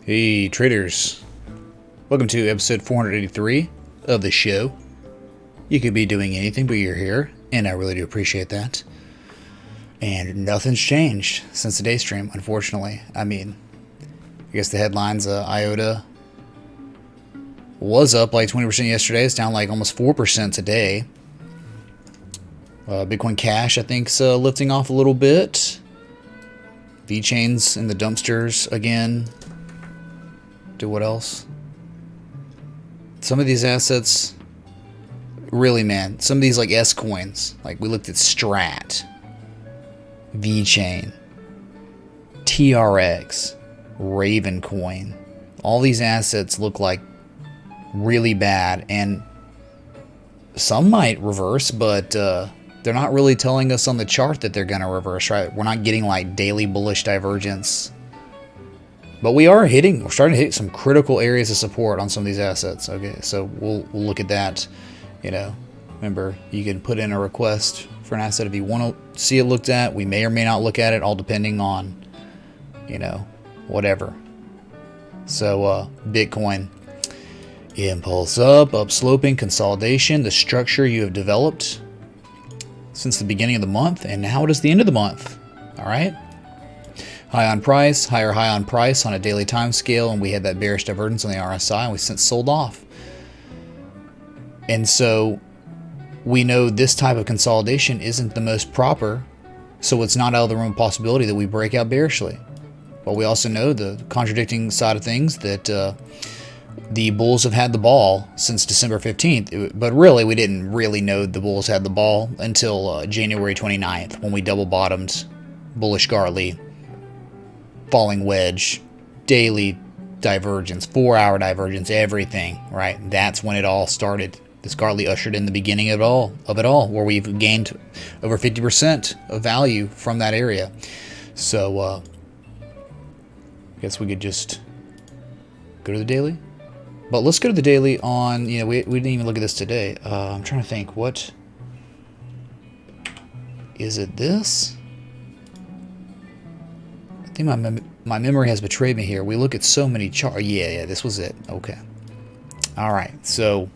Hey traders, welcome to episode 483 of the show. You could be doing anything, but you're here, and I really do appreciate that. And nothing's changed since the day stream, unfortunately. I guess the headlines, Iota was up like 20% yesterday. It's down like almost 4% today. Bitcoin Cash, I think, is lifting off a little bit. V-chains in the dumpsters again. Do what else? Some of these assets, really, man. Some of these like S coins, like we looked at Strat, V-chain, TRX, Raven coin. All these assets look like really bad, and some might reverse, but they're not really telling us on the chart that they're going to reverse, right? We're not getting like daily bullish divergence. But we're starting to hit some critical areas of support on some of these assets. Okay, so we'll look at that. You know, remember, you can put in a request for an asset if you want to see it looked at. We may or may not look at it, all depending on, you know, whatever. So Bitcoin, impulse up sloping, consolidation, the structure you have developed since the beginning of the month, and now it is the end of the month. All right. High on price, higher high on price on a daily time scale, and we had that bearish divergence on the RSI, and we since sold off. And so we know this type of consolidation isn't the most proper, so it's not out of the realm of possibility that we break out bearishly. But we also know the contradicting side of things that the bulls have had the ball since December 15th, but really we didn't really know the bulls had the ball until January 29th when we double bottomed bullish Gartley. Falling wedge, daily divergence, 4-hour divergence, everything, right? That's when it all started. This Gartley ushered in the beginning of it all, where we've gained over 50% of value from that area. So, I guess we could just go to the daily. But let's go to the daily on, we didn't even look at this today. I'm trying to think, what is it? This? I think my memory has betrayed me here. We look at so many charts. Yeah, this was it. Okay. All right. So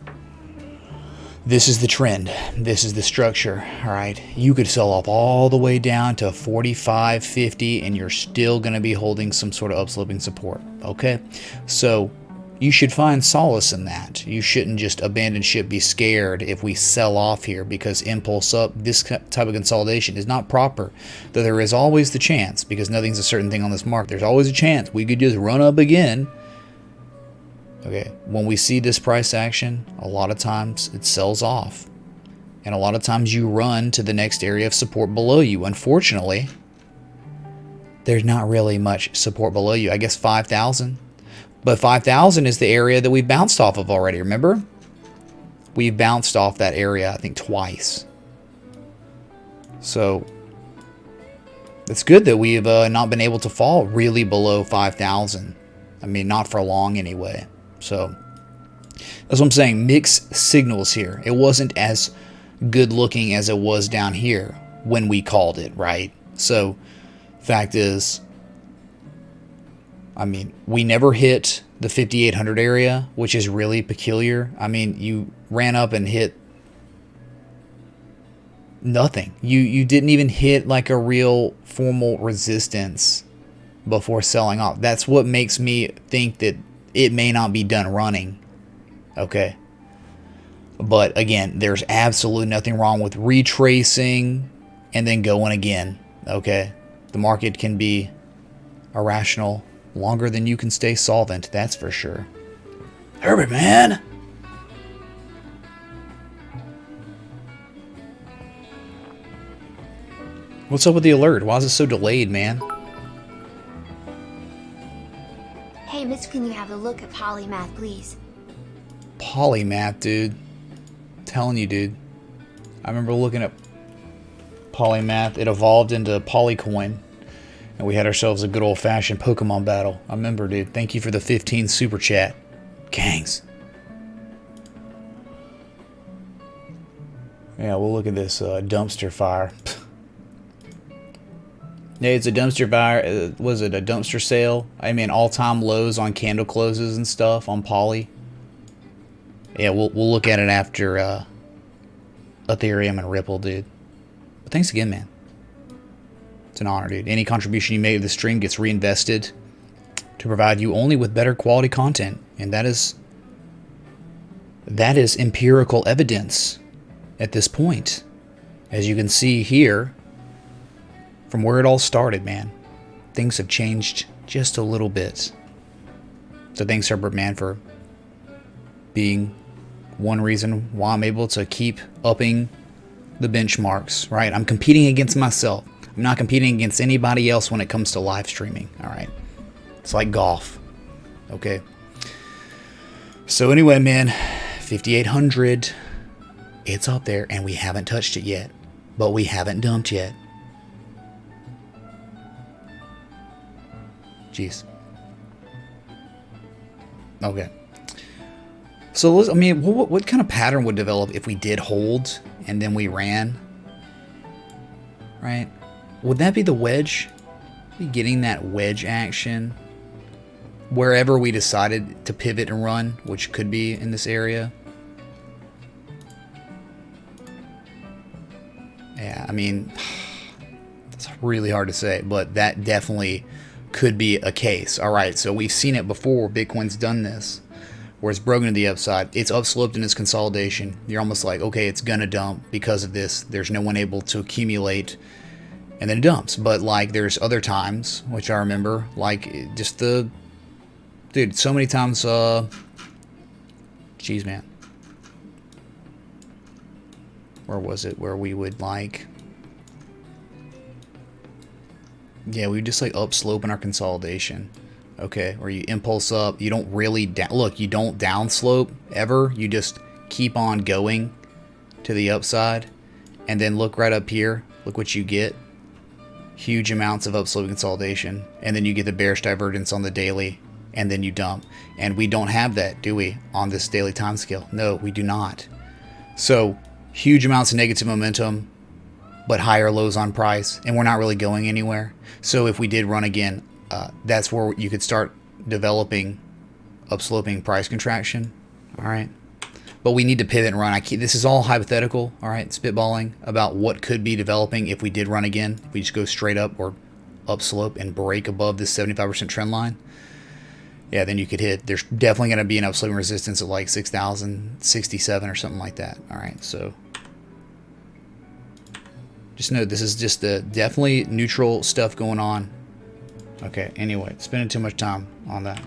this is the trend. This is the structure. All right. You could sell off all the way down to 45, 50, and you're still going to be holding some sort of upsloping support. Okay. So you should find solace in that. You shouldn't just abandon ship, be scared if we sell off here, because impulse up, this type of consolidation is not proper. Though there is always the chance, because nothing's a certain thing on this market, there's always a chance we could just run up again. Okay, when we see this price action, a lot of times it sells off. And a lot of times you run to the next area of support below you. Unfortunately, there's not really much support below you. I guess 5,000. But 5,000 is the area that we've bounced off of already, remember? We've bounced off that area, I think, twice. So it's good that we've not been able to fall really below 5,000. I mean, not for long anyway. So that's what I'm saying. Mixed signals here. It wasn't as good looking as it was down here when we called it, right? So fact is, I mean, we never hit the 5,800 area, which is really peculiar. I mean, you ran up and hit nothing. You didn't even hit like a real formal resistance before selling off. That's what makes me think that it may not be done running. Okay. But again, there's absolutely nothing wrong with retracing and then going again. Okay. The market can be irrational longer than you can stay solvent, that's for sure. Herbert, man! What's up with the alert? Why is it so delayed, man? Hey, miss, can you have a look at Polymath, please? Polymath, dude. I'm telling you, dude. I remember looking at Polymath. It evolved into Polycoin. And we had ourselves a good old-fashioned Pokemon battle. I remember, dude. Thank you for the 15 super chat. Gangs. Yeah, we'll look at this dumpster fire. Yeah, it's a dumpster fire. Was it a dumpster sale? I mean, all-time lows on candle closes and stuff on Poly. Yeah, we'll look at it after Ethereum and Ripple, dude. But thanks again, man. It's an honor, dude. Any contribution you make to the stream gets reinvested to provide you only with better quality content, and that is empirical evidence at this point. As you can see here, from where it all started, man, things have changed just a little bit. So thanks, Herbert, man, for being one reason why I'm able to keep upping the benchmarks, right? I'm competing against myself. I'm not competing against anybody else when it comes to live streaming, all right? It's like golf, okay? So anyway, man, 5,800, it's up there, and we haven't touched it yet, but we haven't dumped yet. Jeez. Okay. So, I mean, what kind of pattern would develop if we did hold and then we ran? Right? Would that be the wedge? Be getting that wedge action wherever we decided to pivot and run, which could be in this area. Yeah, I mean, it's really hard to say, but that definitely could be a case. All right, so we've seen it before. Bitcoin's done this, where it's broken to the upside. It's upsloped in its consolidation. You're almost like, okay, it's gonna dump because of this. There's no one able to accumulate, and then it dumps. But like, there's other times, which I remember, like just the dude, so many times. Geez, man, where was it? Where we would like. Yeah, we just like upslope in our consolidation. Okay, or you impulse up. You don't really look. You don't downslope ever. You just keep on going to the upside, and then look right up here. Look what you get. Huge amounts of upslope consolidation, and then you get the bearish divergence on the daily, and then you dump. And we don't have that, do we, on this daily time scale? No, we do not. So huge amounts of negative momentum, but higher lows on price, and we're not really going anywhere. So if we did run again, that's where you could start developing upsloping price contraction. All right, but we need to pivot and run. This is all hypothetical. All right, spitballing about what could be developing if we did run again. If we just go straight up or upslope and break above this 75% trend line. Yeah, then you could hit. There's definitely going to be an upsloping resistance at like 6,067 or something like that. All right, so. Just know this is just the definitely neutral stuff going on. Okay, anyway, spending too much time on that.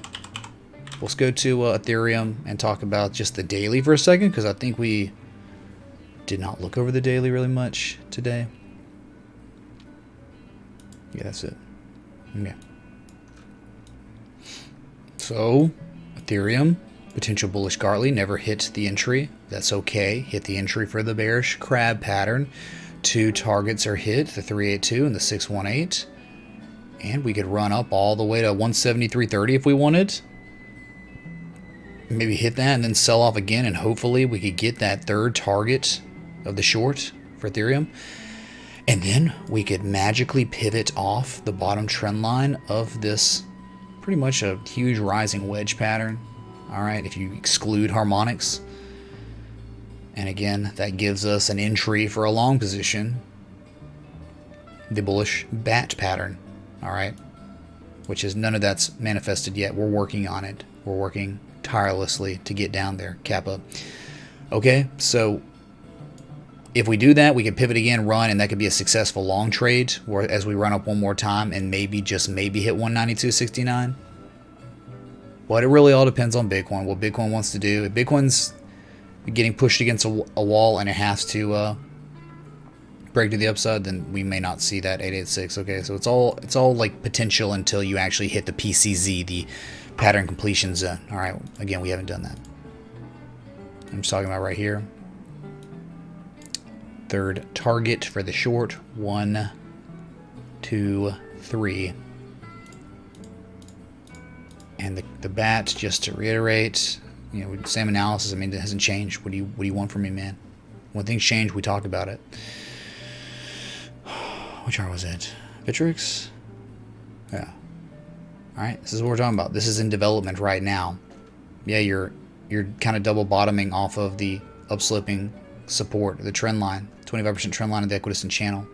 Let's go to Ethereum and talk about just the daily for a second, because I think we did not look over the daily really much today. Yeah, that's it. Okay. So, Ethereum, potential bullish Gartley, never hit the entry. That's okay. Hit the entry for the bearish crab pattern. Two targets are hit, the 382 and the 618. And we could run up all the way to 173.30 if we wanted. Maybe hit that and then sell off again, and hopefully we could get that third target of the short for Ethereum. And then we could magically pivot off the bottom trend line of this pretty much a huge rising wedge pattern. All right, if you exclude harmonics. And again, that gives us an entry for a long position, the bullish bat pattern, all right? Which is none of that's manifested yet. We're working on it. We're working tirelessly to get down there, Kappa. Okay, so if we do that, we can pivot again, run, and that could be a successful long trade where as we run up one more time and maybe, just maybe hit 192.69. But it really all depends on Bitcoin, what Bitcoin wants to do. If Bitcoin's getting pushed against a wall and it has to break to the upside, then we may not see that 886. Okay, so it's all like potential until you actually hit the PCZ, the pattern completion zone. All right, again, we haven't done that. I'm just talking about right here. Third target for the short, 1, 2, 3. And the bat, just to reiterate, you know, same analysis. I mean, it hasn't changed. What do you want from me, man? When things change, we talk about it. Which hour was it? Bittrex? Yeah. Alright, this is what we're talking about. This is in development right now. Yeah, you're kind of double bottoming off of the upsloping support, the trend line, 25% trend line of the equidistant channel.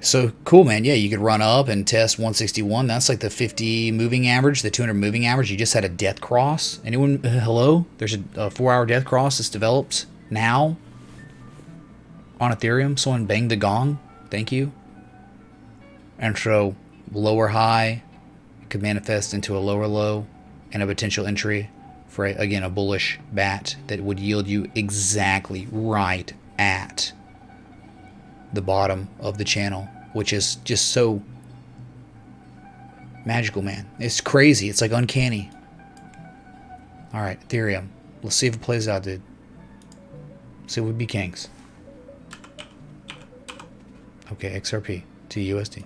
So cool, man. Yeah, you could run up and test 161. That's like the 50 moving average, the 200 moving average. You just had a death cross. Anyone? Hello? There's a 4-hour death cross that's developed now on Ethereum. Someone banged the gong. Thank you. And so lower high could manifest into a lower low and a potential entry for, again, a bullish bat that would yield you exactly right at the bottom of the channel, which is just so magical, man. It's crazy. It's like uncanny. All right, Ethereum. Let's see if it plays out, dude. See what would be kings. Okay, XRP to USD.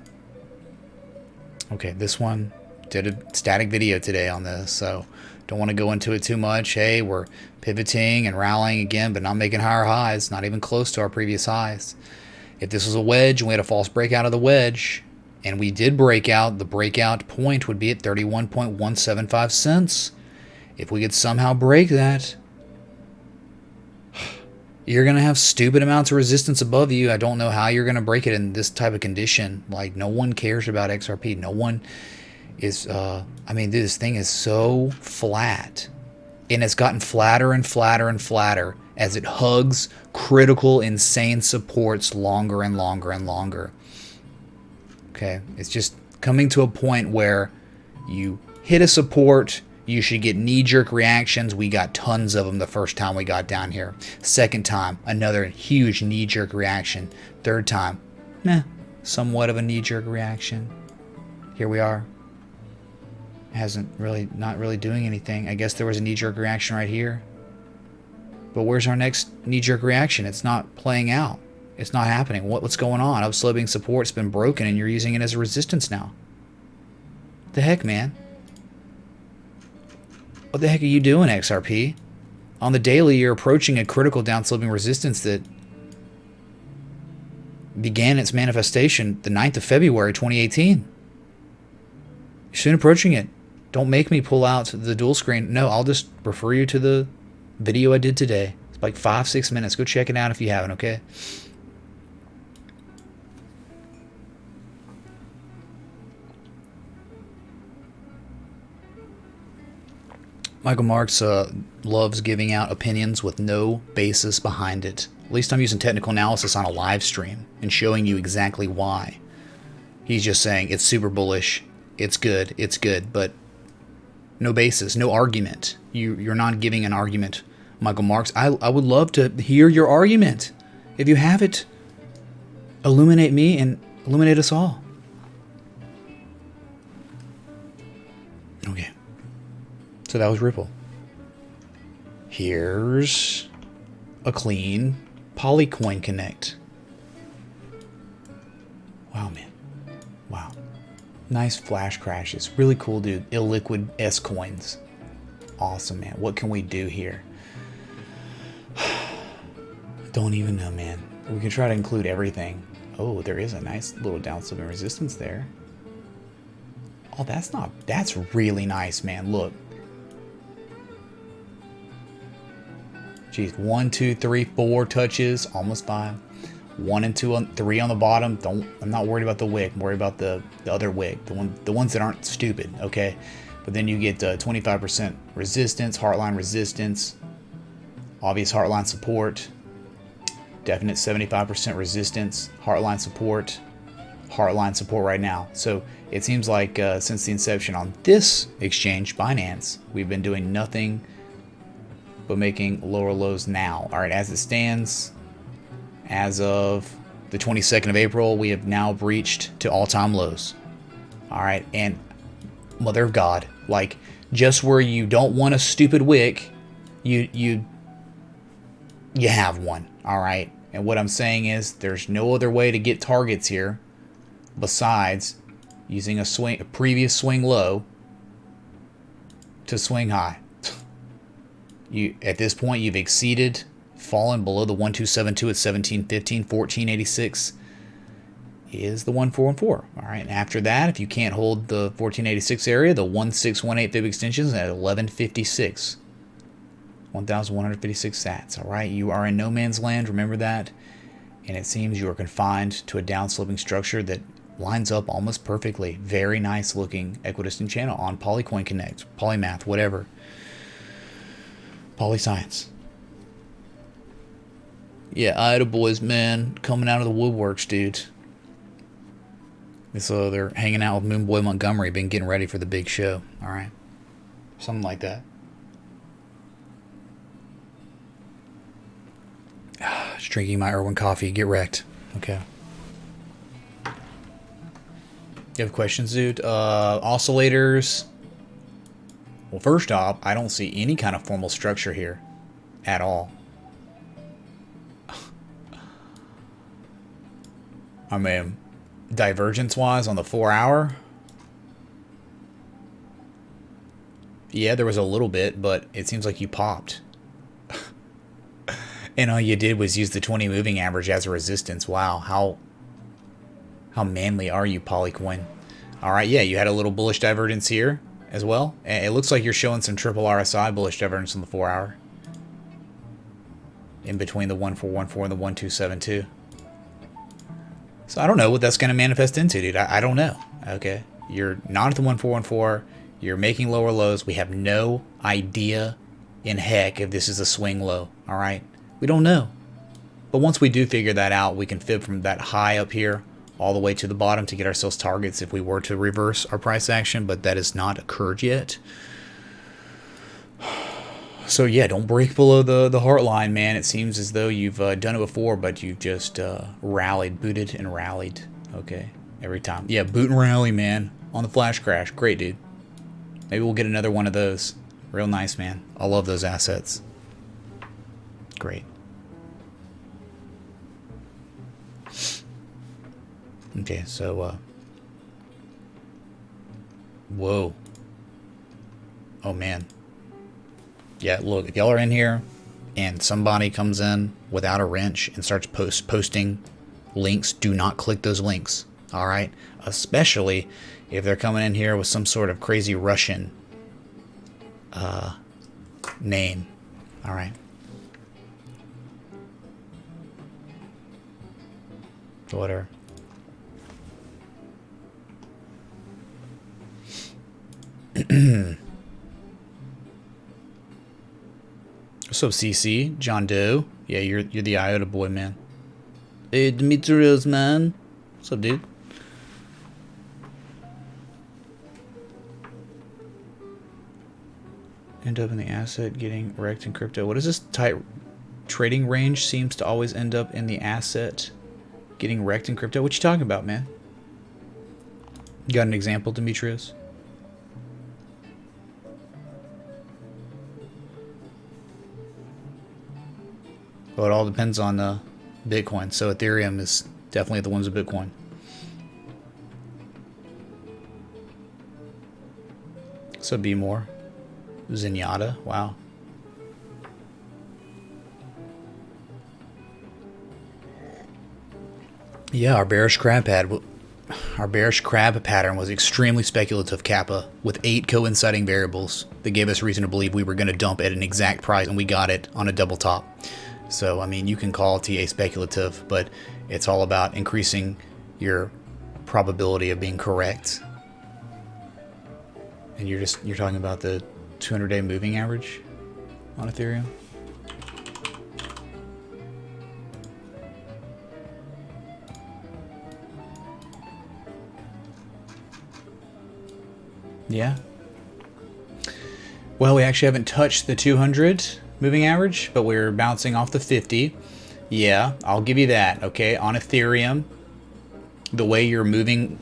Okay, this one did a static video today on this, so don't want to go into it too much. Hey, we're pivoting and rallying again, but not making higher highs, not even close to our previous highs. If this was a wedge and we had a false breakout of the wedge, and we did break out, the breakout point would be at 31.175 cents. If we could somehow break that, you're going to have stupid amounts of resistance above you. I don't know how you're going to break it in this type of condition. Like, no one cares about XRP. No one is, I mean, this thing is so flat. And it's gotten flatter and flatter and flatter as it hugs critical, insane supports longer and longer and longer. Okay, it's just coming to a point where you hit a support, you should get knee-jerk reactions. We got tons of them the first time we got down here. Second time, another huge knee-jerk reaction. Third time, somewhat of a knee-jerk reaction. Here we are. Not really doing anything. I guess there was a knee-jerk reaction right here. But where's our next knee-jerk reaction? It's not playing out. It's not happening. What's going on? Upsloping support's been broken and you're using it as a resistance now. What the heck, man? What the heck are you doing, XRP? On the daily, you're approaching a critical downsloping resistance that began its manifestation the 9th of February 2018. You're soon approaching it. Don't make me pull out the dual screen. No, I'll just refer you to the video I did today. It's like 5-6 minutes. Go check it out if you haven't, okay? Michael Marks loves giving out opinions with no basis behind it. At least I'm using technical analysis on a live stream and showing you exactly why. He's just saying it's super bullish, it's good, but no basis, no argument. You're not giving an argument, Michael Marks. I would love to hear your argument. If you have it, illuminate me and illuminate us all. Okay. So that was Ripple. Here's a clean Polycoin Connect. Wow, man. Wow. Nice flash crashes. Really cool, dude. Illiquid S coins. Awesome, man. What can we do here? Don't even know, man. We can try to include everything. Oh, there is a nice little downsloping resistance there. Oh, that's really nice, man. Look. Jeez, 1, 2, 3, 4 touches, almost 5. 1 and 2 3 on the bottom. I'm not worried about the wick. I'm worried about the other wick, the ones that aren't stupid. Okay, but then you get 25% resistance, heartline resistance, obvious heartline support, definite 75% resistance, heartline support right now. So it seems like since the inception on this exchange, Binance, we've been doing nothing but making lower lows now. All right, as it stands, as of the 22nd of April, we have now breached to all-time lows. All right, and mother of God, like just where you don't want a stupid wick, you have one. All right, and what I'm saying is there's no other way to get targets here besides using a previous swing low to swing high. At this point, you've fallen below the 1272 at 1715, 1486. is the 1414. All right, and after that, if you can't hold the 1486 area, the 1618 fib extensions at 1156. 1,156 sats. All right, you are in no man's land. Remember that. And it seems you are confined to a downsloping structure that lines up almost perfectly. Very nice looking equidistant channel on Polycoin Connect, Polymath, whatever. Polyscience. Yeah, Iota boys, man, coming out of the woodworks, dude. So they're hanging out with Moonboy Montgomery, been getting ready for the big show. All right, something like that. Just drinking my Irwin coffee. Get wrecked. Okay. You have questions, dude? Oscillators. Well, first off, I don't see any kind of formal structure here at all. I mean, divergence-wise on the 4-hour, yeah, there was a little bit, but it seems like you popped. And all you did was use the 20 moving average as a resistance. Wow, how manly are you, Polycoin? All right, yeah, you had a little bullish divergence here as well. And it looks like you're showing some triple RSI bullish divergence on the 4-hour. In between the 1414 and the 1272. So I don't know what that's going to manifest into, dude. I don't know. Okay, you're not at the 1414. You're making lower lows. We have no idea in heck if this is a swing low. All right, we don't know. But once we do figure that out, we can fib from that high up here all the way to the bottom to get ourselves targets if we were to reverse our price action. But that has not occurred yet. So yeah, don't break below the heart line, man. It seems as though you've done it before, but you've just rallied, booted and rallied. Okay, every time. Yeah, boot and rally, man. On the flash crash. Great, dude. Maybe we'll get another one of those. Real nice, man. I love those assets. Great. Okay, so whoa. Oh man. Yeah, look, if y'all are in here and somebody comes in without a wrench and starts posting links, do not click those links, all right? Especially if they're coming in here with some sort of crazy Russian name, all right? Whatever. What's up, CC? John Doe? Yeah, you're the Iota boy, man. Hey, Dimitrios, man. What's up, dude? End up in the asset getting wrecked in crypto. What is this tight trading range? Seems to always end up in the asset getting wrecked in crypto. What you talking about, man? You got an example, Dimitrios? Well, it all depends on Bitcoin. So Ethereum is definitely the ones with Bitcoin. So be more. Zenyatta. Wow. Yeah, our bearish crab pattern was extremely speculative kappa with 8 coinciding variables that gave us reason to believe we were going to dump at an exact price, and we got it on a double top. So, I mean, you can call TA speculative, but it's all about increasing your probability of being correct. And you're talking about the 200-day moving average on Ethereum? Yeah. Well, we actually haven't touched the 200 moving average, but we're bouncing off the 50. Yeah, I'll give you that. Okay, on Ethereum, the way you're moving,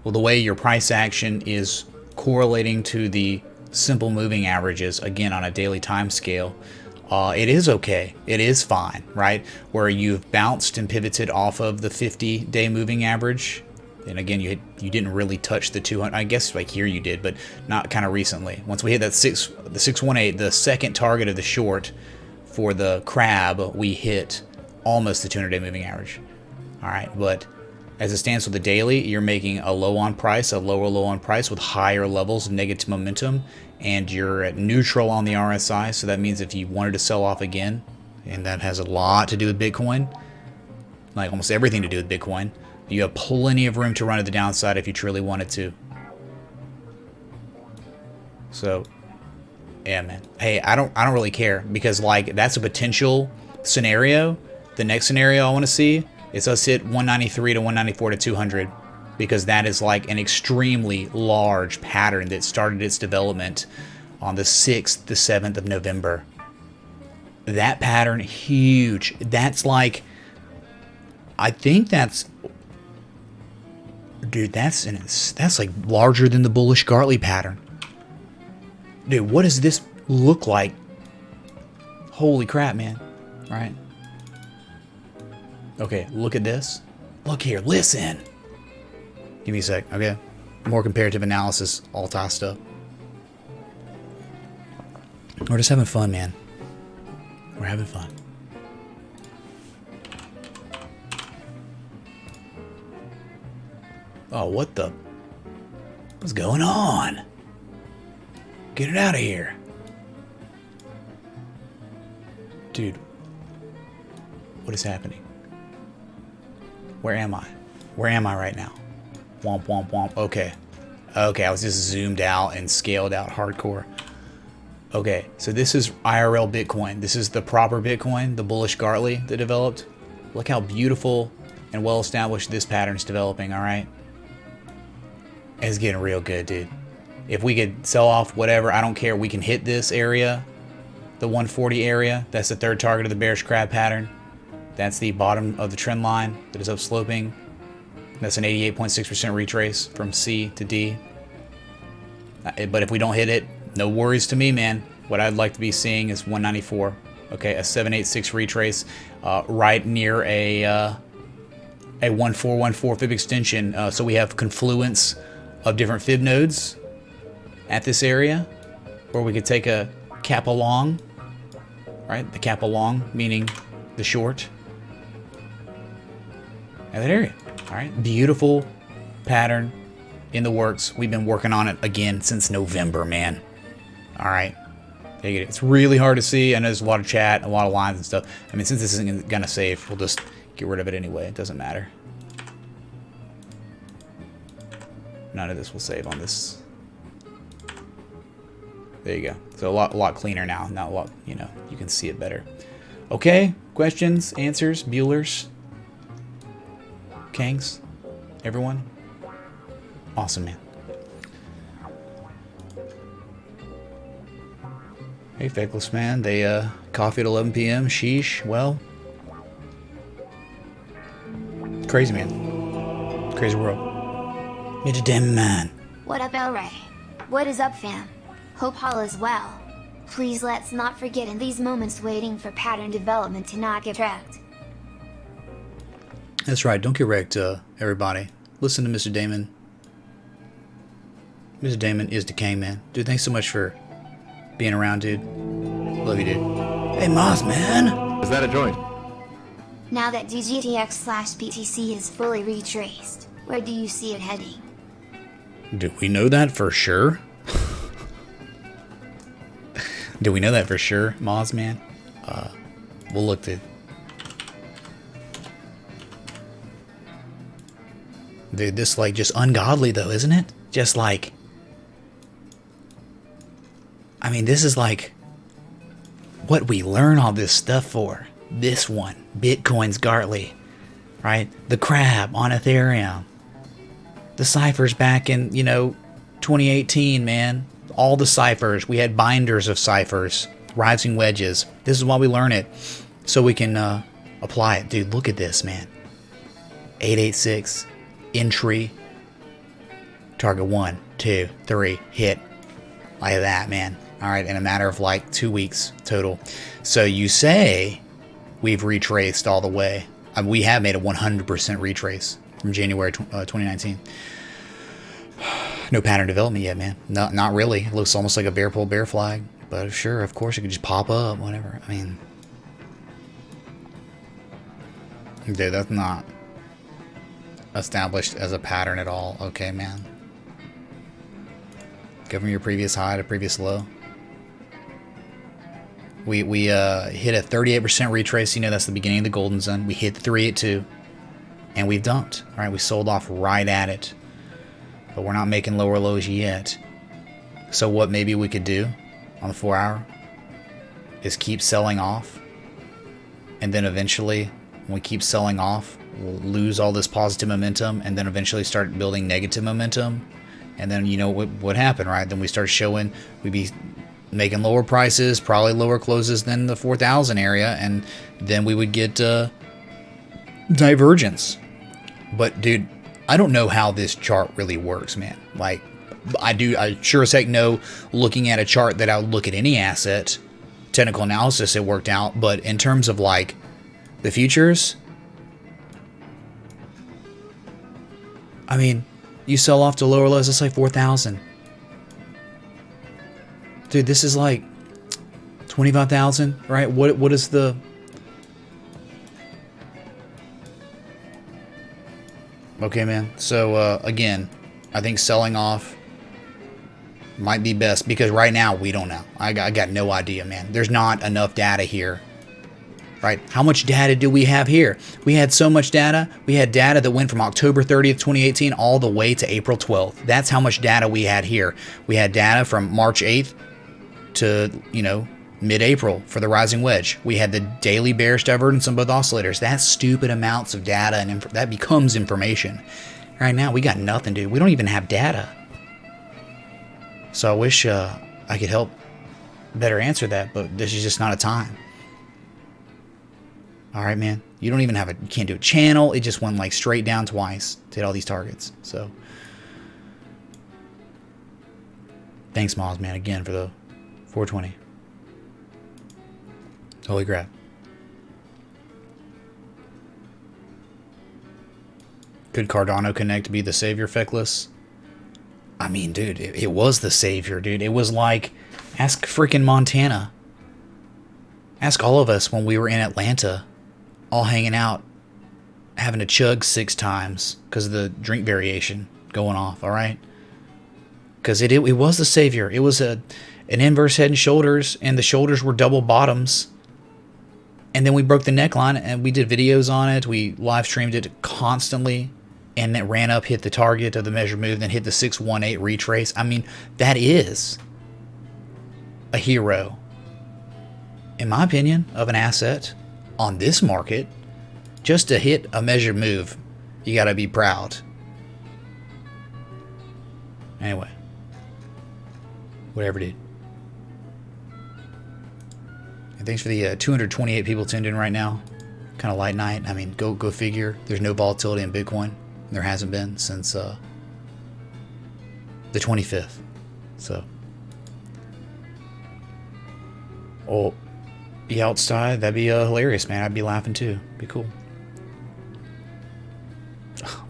well, the way your price action is correlating to the simple moving averages, again, on a daily time scale, it is okay. It is fine, right? Where you've bounced and pivoted off of the 50-day moving average. And again, you didn't really touch the 200. I guess like here you did, but not kind of recently. Once we hit that the 618, the second target of the short for the crab, we hit almost the 200-day moving average. All right, but as it stands with the daily, you're making a low on price, a lower low on price with higher levels of negative momentum, and you're at neutral on the RSI. So that means if you wanted to sell off again, and that has a lot to do with Bitcoin, like almost everything to do with Bitcoin, you have plenty of room to run to the downside if you truly wanted to. So, yeah, man. Hey, I don't really care, because like that's a potential scenario. The next scenario I want to see is us hit 193 to 194 to 200, because that is like an extremely large pattern that started its development on the 6th, the 7th of November. That pattern, huge. That's like, I think that's, dude, that's like larger than the bullish Gartley pattern. Dude, what does this look like? Holy crap, man. Right? Okay, look at this. Look here, listen. Give me a sec, okay? More comparative analysis, all tossed up. We're just having fun, man. We're having fun. Oh, what the? What's going on? Get it out of here. Dude. What is happening? Where am I? Where am I right now? Womp, womp, womp. Okay. Okay, I was just zoomed out and scaled out hardcore. Okay, so this is IRL Bitcoin. This is the proper Bitcoin, the bullish Gartley that developed. Look how beautiful and well established this pattern's developing, alright? It's getting real good, dude. If we could sell off whatever, I don't care. We can hit this area, the 140 area. That's the third target of the bearish crab pattern. That's the bottom of the trend line that is upsloping. That's an 88.6% retrace from C to D. But if we don't hit it, no worries to me, man. What I'd like to be seeing is 194. Okay, a 786 retrace right near a 1414 fib extension. So we have confluence of different fib nodes at this area, or we could take a kappa long, right? The kappa long meaning the short at that area. All right, beautiful pattern in the works. We've been working on it again since November, man. All right, it's really hard to see. I know there's a lot of chat, a lot of lines and stuff. I mean, since this isn't gonna save, we'll just get rid of it anyway. It doesn't matter. None of this will save on this. There you go. So a lot cleaner now. Now a lot, you know, you can see it better. Okay, questions, answers, Buellers, Kangs, everyone. Awesome, man. Hey, Feckless man. They coffee at 11 p.m. Sheesh. Well, crazy, man. Crazy world. It's a damn man. What up, El Ray? What is up, fam? Hope all is well. Please let's not forget in these moments waiting for pattern development to not get wrecked. That's right. Don't get wrecked, everybody. Listen to Mr. Damon. Mr. Damon is the king, man. Dude, thanks so much for being around, dude. Love you, dude. Hey, Moz, man. Is that a joint? Now that DGTX/BTC is fully retraced, where do you see it heading? Do we know that for sure? Do we know that for sure, Moz, man? We'll look to... Dude, this like just ungodly though, isn't it? Just like... I mean, this is like... what we learn all this stuff for. This one. Bitcoin's Gartley. Right? The crab on Ethereum. The ciphers back in, you know, 2018, man. All the ciphers. We had binders of ciphers. Rising wedges. This is why we learn it. So we can apply it. Dude, look at this, man. 886. Entry. Target 1, 2, 3. Hit. Like that, man. Alright, in a matter of like 2 weeks total. So you say we've retraced all the way. I mean, we have made a 100% retrace from January 2019. No pattern development yet, man. Not really. It looks almost like a bear pull bear flag. But sure, of course, it could just pop up, whatever. I mean... dude, that's not... established as a pattern at all. Okay, man. Go from your previous high to previous low. We hit a 38% retrace. You know, that's the beginning of the golden zone. We hit the 382, and we've dumped. All right, we sold off right at it, but we're not making lower lows yet. So what maybe we could do on the 4 hour is keep selling off, and then eventually, when we keep selling off, we'll lose all this positive momentum, and then eventually start building negative momentum. And then, you know what happened, right? Then we start showing, we'd be making lower prices, probably lower closes than the 4,000 area, and then we would get divergence. But dude, I don't know how this chart really works, man. Like, I sure as heck know, looking at a chart, that I would look at any asset, technical analysis, it worked out. But in terms of like the futures, I mean, you sell off to lower lows, it's like 4,000. Dude, this is like 25,000, right? What is the... Okay, man. So, again, I think selling off might be best, because right now we don't know. I got no idea, man. There's not enough data here, right? How much data do we have here? We had so much data. We had data that went from October 30th, 2018 all the way to April 12th. That's how much data we had here. We had data from March 8th to, you know, mid-April for the rising wedge. We had the daily bearish divergence on both oscillators. That's stupid amounts of data, and that becomes information. Right now, we got nothing, dude. We don't even have data. So I wish I could help better answer that, but this is just not a time. All right, man. You don't even have you can't do a channel. It just went like straight down twice to hit all these targets. So thanks, Moz, man, again for the 420. Holy crap. Could Cardano Connect be the savior, Feckless? I mean, dude, it was the savior, dude. It was like, ask freaking Montana. Ask all of us when we were in Atlanta, all hanging out, having to chug 6 times because of the drink variation going off, all right? Because it was the savior. It was an inverse head and shoulders, and the shoulders were double bottoms. And then we broke the neckline, and we did videos on it. We live streamed it constantly, and it ran up, hit the target of the measured move, then hit the 618 retrace. I mean, that is a hero, in my opinion, of an asset on this market. Just to hit a measured move, you got to be proud. Anyway, whatever, dude. And thanks for the 228 people tuned in right now. Kind of light night. I mean, go figure. There's no volatility in Bitcoin. There hasn't been since the 25th. So, oh, be outside. That'd be hilarious, man. I'd be laughing too. Be cool.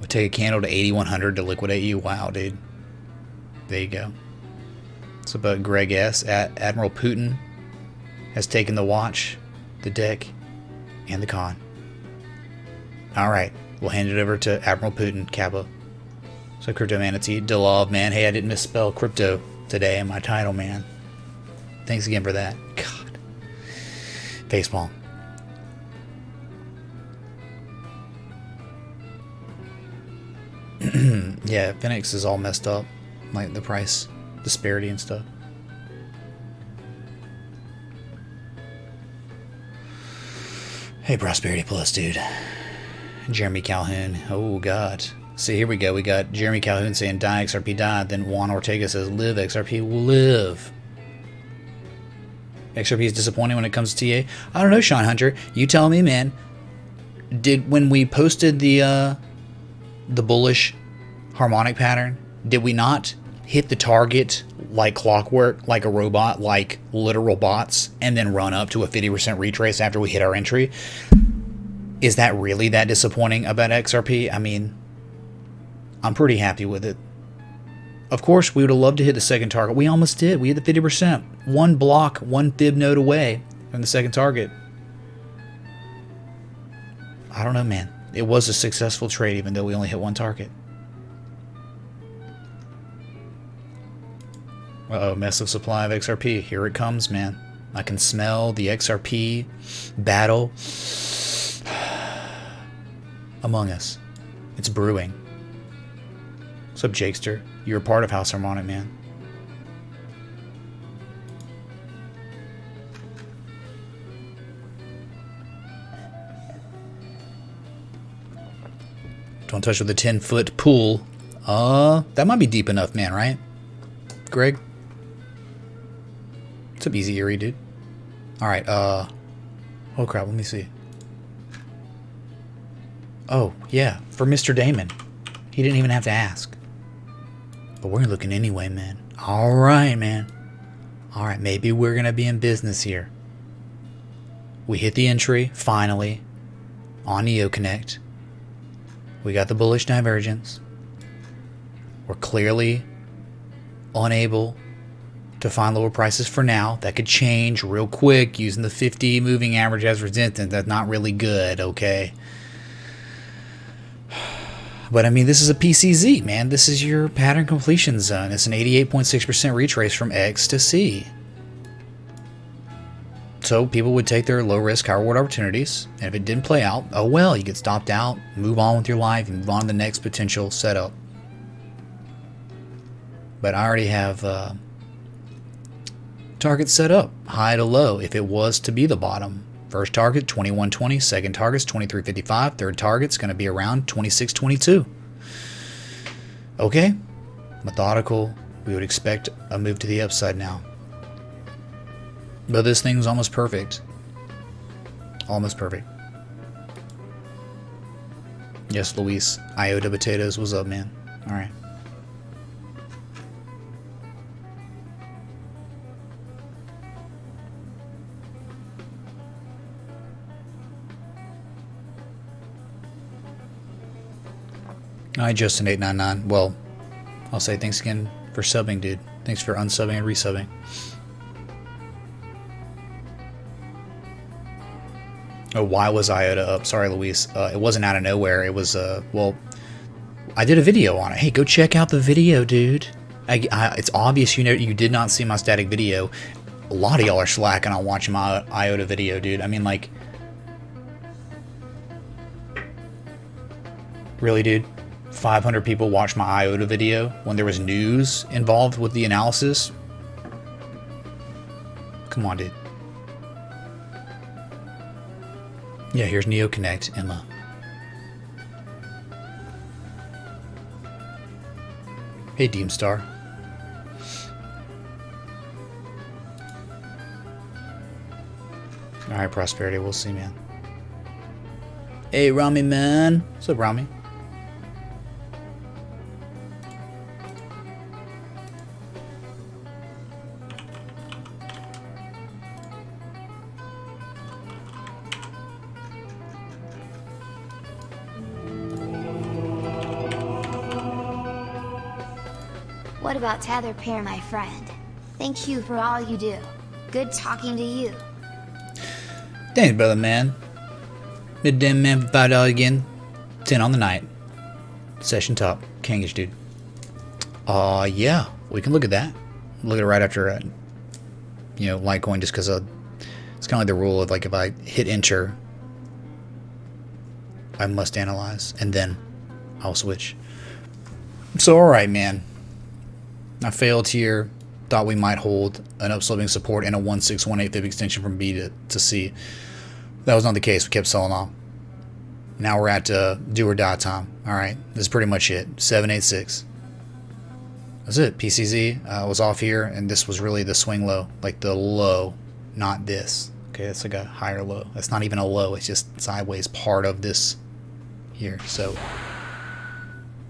Would take a candle to 8100 to liquidate you. Wow, dude. There you go. What's about Greg S? Admiral Putin has taken the watch, the deck, and the con. All right, we'll hand it over to Admiral Putin, Kappa. So Crypto Manatee, Delov, man. Hey, I didn't misspell crypto today in my title, man. Thanks again for that. God. Facepalm. Yeah, Phoenix is all messed up. Like the price disparity and stuff. Hey, Prosperity Plus, dude. Jeremy Calhoun. Oh, God. See, here we go. We got Jeremy Calhoun saying die XRP die. Then Juan Ortega says live XRP will live. XRP is disappointing when it comes to TA. I don't know, Sean Hunter. You tell me, man. When we posted the bullish harmonic pattern, did we not hit the target like clockwork, like a robot, like literal bots, and then run up to a 50% retrace after we hit our entry? Is that really that disappointing about XRP? I mean, I'm pretty happy with it. Of course, we would have loved to hit the second target. We almost did. We hit the 50%. One block, one fib node away from the second target. I don't know, man. It was a successful trade, even though we only hit one target. Uh-oh, massive supply of XRP. Here it comes, man. I can smell the XRP battle among us. It's brewing. What's up, Jakester? You're a part of House Harmonic, man. Don't touch with a 10-foot pool. That might be deep enough, man, right? Greg? What's up, Easy Erie, dude? Alright, oh crap, let me see. Oh, yeah, for Mr. Damon. He didn't even have to ask. But we're looking anyway, man. Alright, man. Alright, maybe we're gonna be in business here. We hit the entry, finally, on NeoConnect. We got the bullish divergence. We're clearly unable to find lower prices for now. That could change real quick using the 50 moving average as resistance. That's not really good, okay? But I mean, this is a PCZ, man. This is your pattern completion zone. It's an 88.6% retrace from X to C. So people would take their low risk, high reward opportunities. And if it didn't play out, oh well, you get stopped out, move on with your life, and move on to the next potential setup. But I already have targets set up, high to low, if it was to be the bottom. First target, 21.20. Second target's 23.55. Third target's going to be around 26.22. Okay. Methodical. We would expect a move to the upside now. But this thing's almost perfect. Almost perfect. Yes, Luis. Iota potatoes. What's up, man? Alright. Hi, Justin899. Well, I'll say thanks again for subbing, dude. Thanks for unsubbing and resubbing. Oh, why was Iota up? Sorry, Luis. It wasn't out of nowhere. It was, well, I did a video on it. Hey, go check out the video, dude. It's obvious you did not see my static video. A lot of y'all are slacking on watching my Iota video, dude. I mean, like, really, dude? 500 people watched my Iota video when there was news involved with the analysis? Come on, dude. Yeah, here's NeoConnect, Emma. Hey, Deemstar. Alright, Prosperity, we'll see, man. Hey, Rami, man. What's up, Rami? What about Tether Pair, my friend? Thank you for all you do. Good talking to you. Thanks, brother, man. Midday man for $5 again. 10 on the night. Session top. Kangish, dude. Yeah. We can look at that. Look at it right after, Litecoin, just because it's kind of like the rule of, like, if I hit enter, I must analyze, and then I'll switch. So, alright, man. I failed here. Thought we might hold an upsloping support and a 1618 fib extension from B to C. That was not the case. We kept selling off. Now we're at do or die time. Alright, this is pretty much it. 786. That's it. PCZ was off here, and this was really the swing low. Like the low, not this. Okay, that's like a higher low. That's not even a low. It's just sideways part of this here. So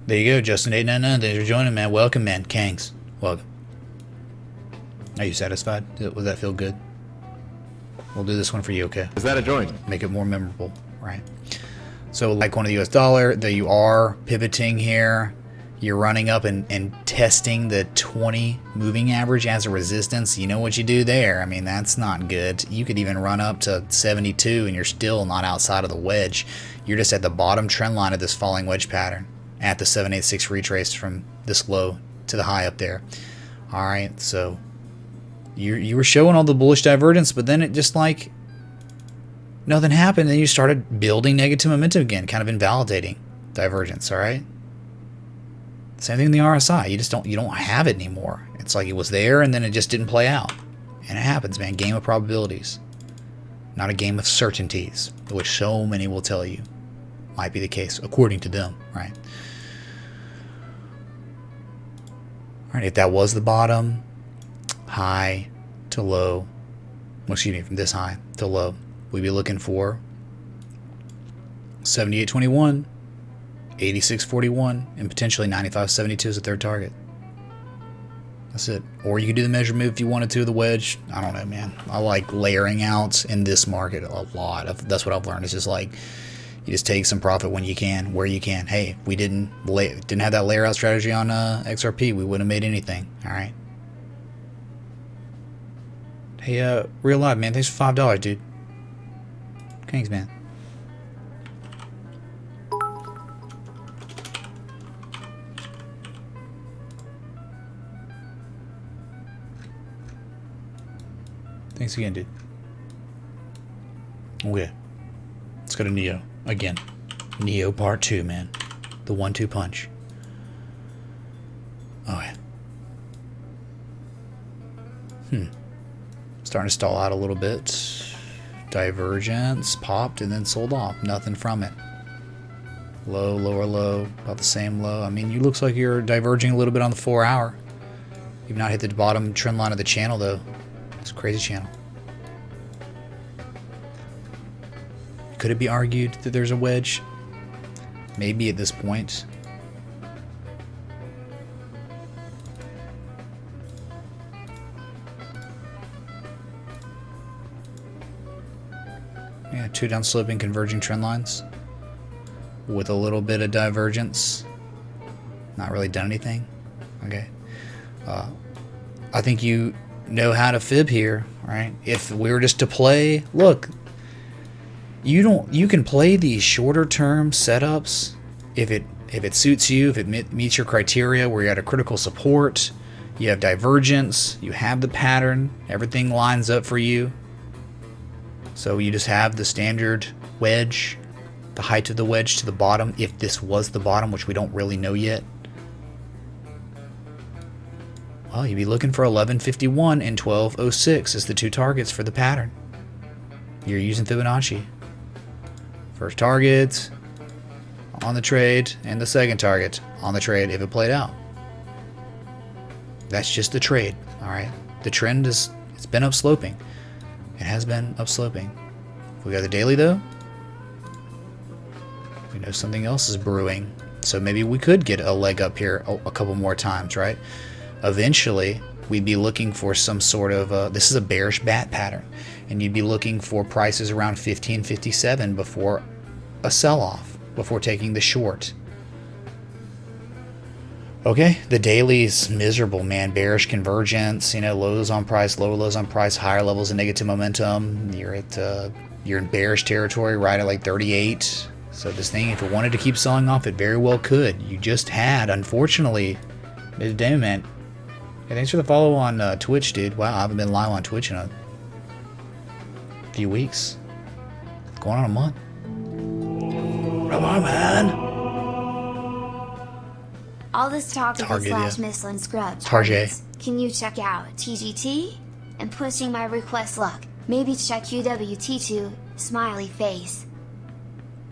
there you go, Justin899. Thanks for joining, man. Welcome, man. Kangs. Welcome. Are you satisfied? Does that feel good? We'll do this one for you, okay? Is that a join? Make it more memorable, right? So like one of the US dollar, that you are pivoting here. You're running up and testing the 20 moving average as a resistance. You know what you do there. I mean, that's not good. You could even run up to 72 and you're still not outside of the wedge. You're just at the bottom trend line of this falling wedge pattern at the 786 retrace from this low to the high up there. All right, so you were showing all the bullish divergence, but then it just like nothing happened. Then you started building negative momentum again, kind of invalidating divergence. All right. Same thing in the RSI. You don't have it anymore. It's like it was there and then it just didn't play out. And it happens, man. Game of probabilities. Not a game of certainties, which so many will tell you might be the case, according to them, right? All right, if that was the bottom, high to low, well, excuse me, from this high to low, we'd be looking for 78.21. 86.41 and potentially 95.72 as a third target. That's it. Or you could do the measure move if you wanted to, the wedge. I don't know, man. I like layering out in this market a lot. That's what I've learned. It's just like you just take some profit when you can, where you can. Hey, we didn't have that layer out strategy on XRP, we wouldn't have made anything. All right. Hey, Real Live, man. Thanks for $5, dude. Thanks, man. Thanks again, dude. Okay. Let's go to Neo again. Neo part 2, man. The 1-2 punch. Oh, yeah. Starting to stall out a little bit. Divergence. Popped and then sold off. Nothing from it. Low, lower low. About the same low. I mean, you looks like you're diverging a little bit on the 4 hour. You've not hit the bottom trend line of the channel, though. It's a crazy channel. Could it be argued that there's a wedge? Maybe at this point. Yeah, 2 down sloping converging trend lines with a little bit of divergence. Not really done anything. Okay. I think you know how to fib here, right? If we were just to play, look, you can play these shorter term setups if it suits you, if it meets your criteria where you're at a critical support, you have divergence, you have the pattern, everything lines up for you. So you just have the standard wedge, the height of the wedge to the bottom, if this was the bottom, which we don't really know yet. Well, you'd be looking for 1151 and 1206 as the 2 targets for the pattern. You're using Fibonacci. First target on the trade, and the second target on the trade if it played out. That's just the trade, all right? The trend it's been upsloping. It has been upsloping. If we go to the daily, though, we know something else is brewing. So maybe we could get a leg up here a couple more times, right? Eventually, we'd be looking for some sort of, this is a bearish bat pattern, and you'd be looking for prices around 1557 before a sell-off, before taking the short. Okay, the daily's miserable, man. Bearish convergence, lows on price, lower lows on price, higher levels of negative momentum. You're in bearish territory right at like 38. So this thing, if it wanted to keep selling off, it very well could. You just had, unfortunately, midday, man. Hey, thanks for the follow on Twitch, dude. Wow, I haven't been live on Twitch in a few weeks. Going on a month. Come on, man. All this talk of Target, slash yeah. Michelin scrub Target. targets. Can you check out TGT? And pushing my request luck. Maybe check UWT2, smiley face.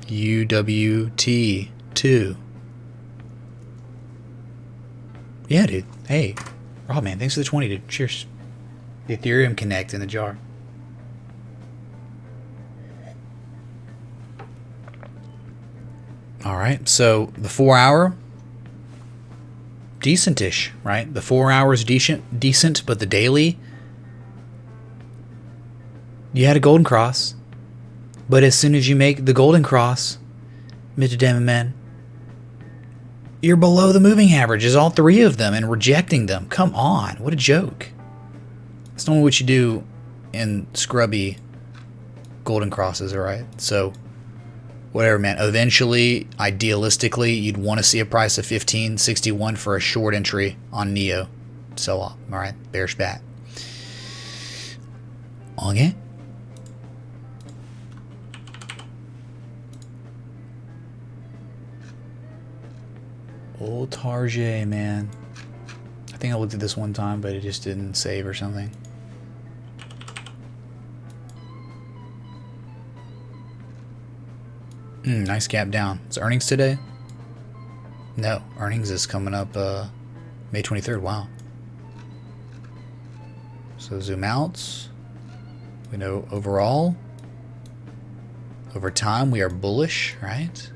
UWT2. Yeah, dude. Hey, Rob, man, thanks for the 20, dude. Cheers. The Ethereum Connect in the jar. All right, so the 4 hour, decentish, right? The 4 hours decent, but the daily, you had a golden cross. But as soon as you make the golden cross, Mr. Demon Man, You're below the moving averages, all three of them, and rejecting them. Come on, what a joke. That's not what you do in scrubby golden crosses, alright? So, whatever, man. Eventually, idealistically, you'd want to see a price of 15.61 for a short entry on Neo. Sell off, alright? Bearish bat. Okay. Old Target, man. I think I looked at this one time, but it just didn't save or something. Nice gap down. Is earnings today? No, earnings is coming up May 23rd. Wow. So zoom out. We know overall, over time, we are bullish, right?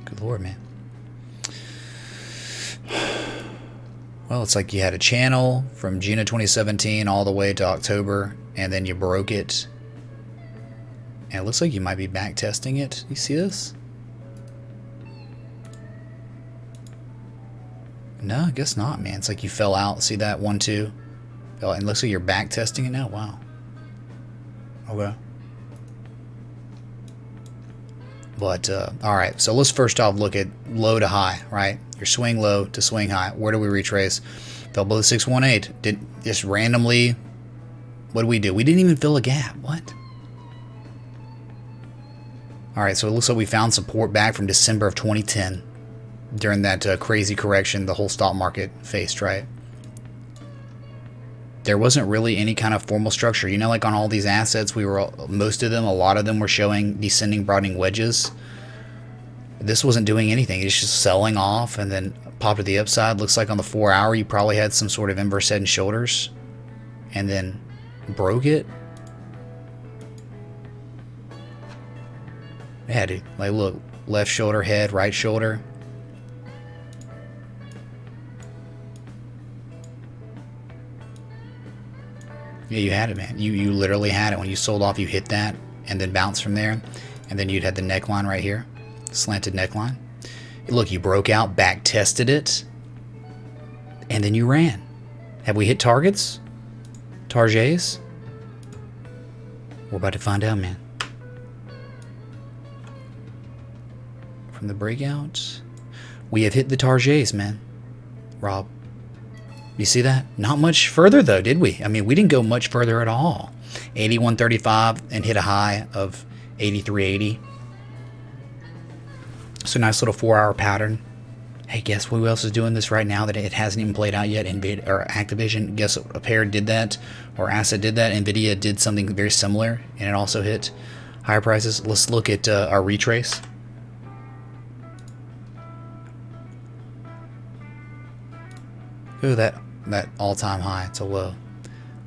Good Lord, man. Well, it's like you had a channel from June of 2017 all the way to October, and then you broke it. And it looks like you might be back testing it. You see this? No, I guess not, man. It's like you fell out. See that? 1, 2. Fell, and it looks like you're back testing it now. Wow. Okay. But, alright. So let's first off look at low to high, right? Your swing low to swing high. Where do we retrace? Fell below 618. Did just randomly. What did we do? We didn't even fill a gap. What? Alright, so it looks like we found support back from December of 2010 during that crazy correction the whole stock market faced, right? There wasn't really any kind of formal structure. You know, like on all these assets, most of them, a lot of them were showing descending broadening wedges. This wasn't doing anything. It's just selling off and then popped to the upside. Looks like on the 4 hour, you probably had some sort of inverse head and shoulders and then broke it. Yeah, dude. Like, look, left shoulder, head, right shoulder. Yeah, you had it, man. You literally had it. When you sold off, you hit that and then bounced from there. And then you'd had the neckline right here. Slanted neckline. Look, you broke out, back tested it. And then you ran. Have we hit targets? Targets? We're about to find out, man. From the breakout, we have hit the targets, man. Rob, you see that? Not much further though, did we? I mean, we didn't go much further at all. 81.35 and hit a high of 83.80. So nice little 4 hour pattern. Hey, guess who else is doing this right now that it hasn't even played out yet? Nvidia or Activision. Guess a pair did that, or Asset did that. Nvidia did something very similar, and it also hit higher prices. Let's look at our retrace. Ooh, that all-time high to low.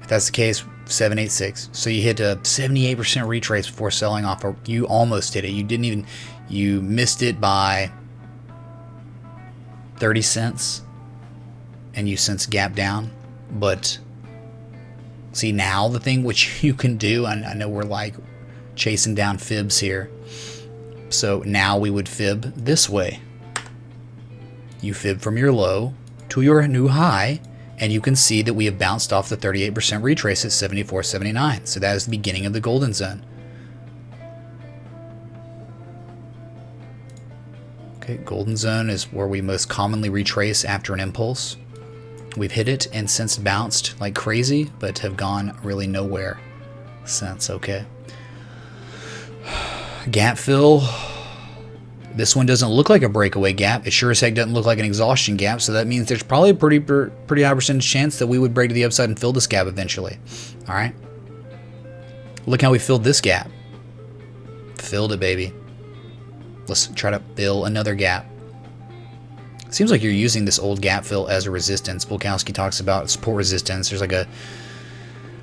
If that's the case, 786. So you hit a 78% retrace before selling off. Or you almost hit it. You didn't even. You missed it by 30 cents, and you since gap down. But see, now the thing which you can do. I know we're like chasing down fibs here. So now we would fib this way. You fib from your low to your new high, and you can see that we have bounced off the 38% retrace at 74.79. So that is the beginning of the golden zone. Okay, golden zone is where we most commonly retrace after an impulse. We've hit it and since bounced like crazy, but have gone really nowhere since. Okay. Gap fill. This one doesn't look like a breakaway gap. It sure as heck doesn't look like an exhaustion gap, so that means there's probably a pretty high percentage chance that we would break to the upside and fill this gap eventually. All right. Look how we filled this gap. Filled it, baby. Let's try to fill another gap. Seems like you're using this old gap fill as a resistance. Volkowski talks about support resistance. There's like a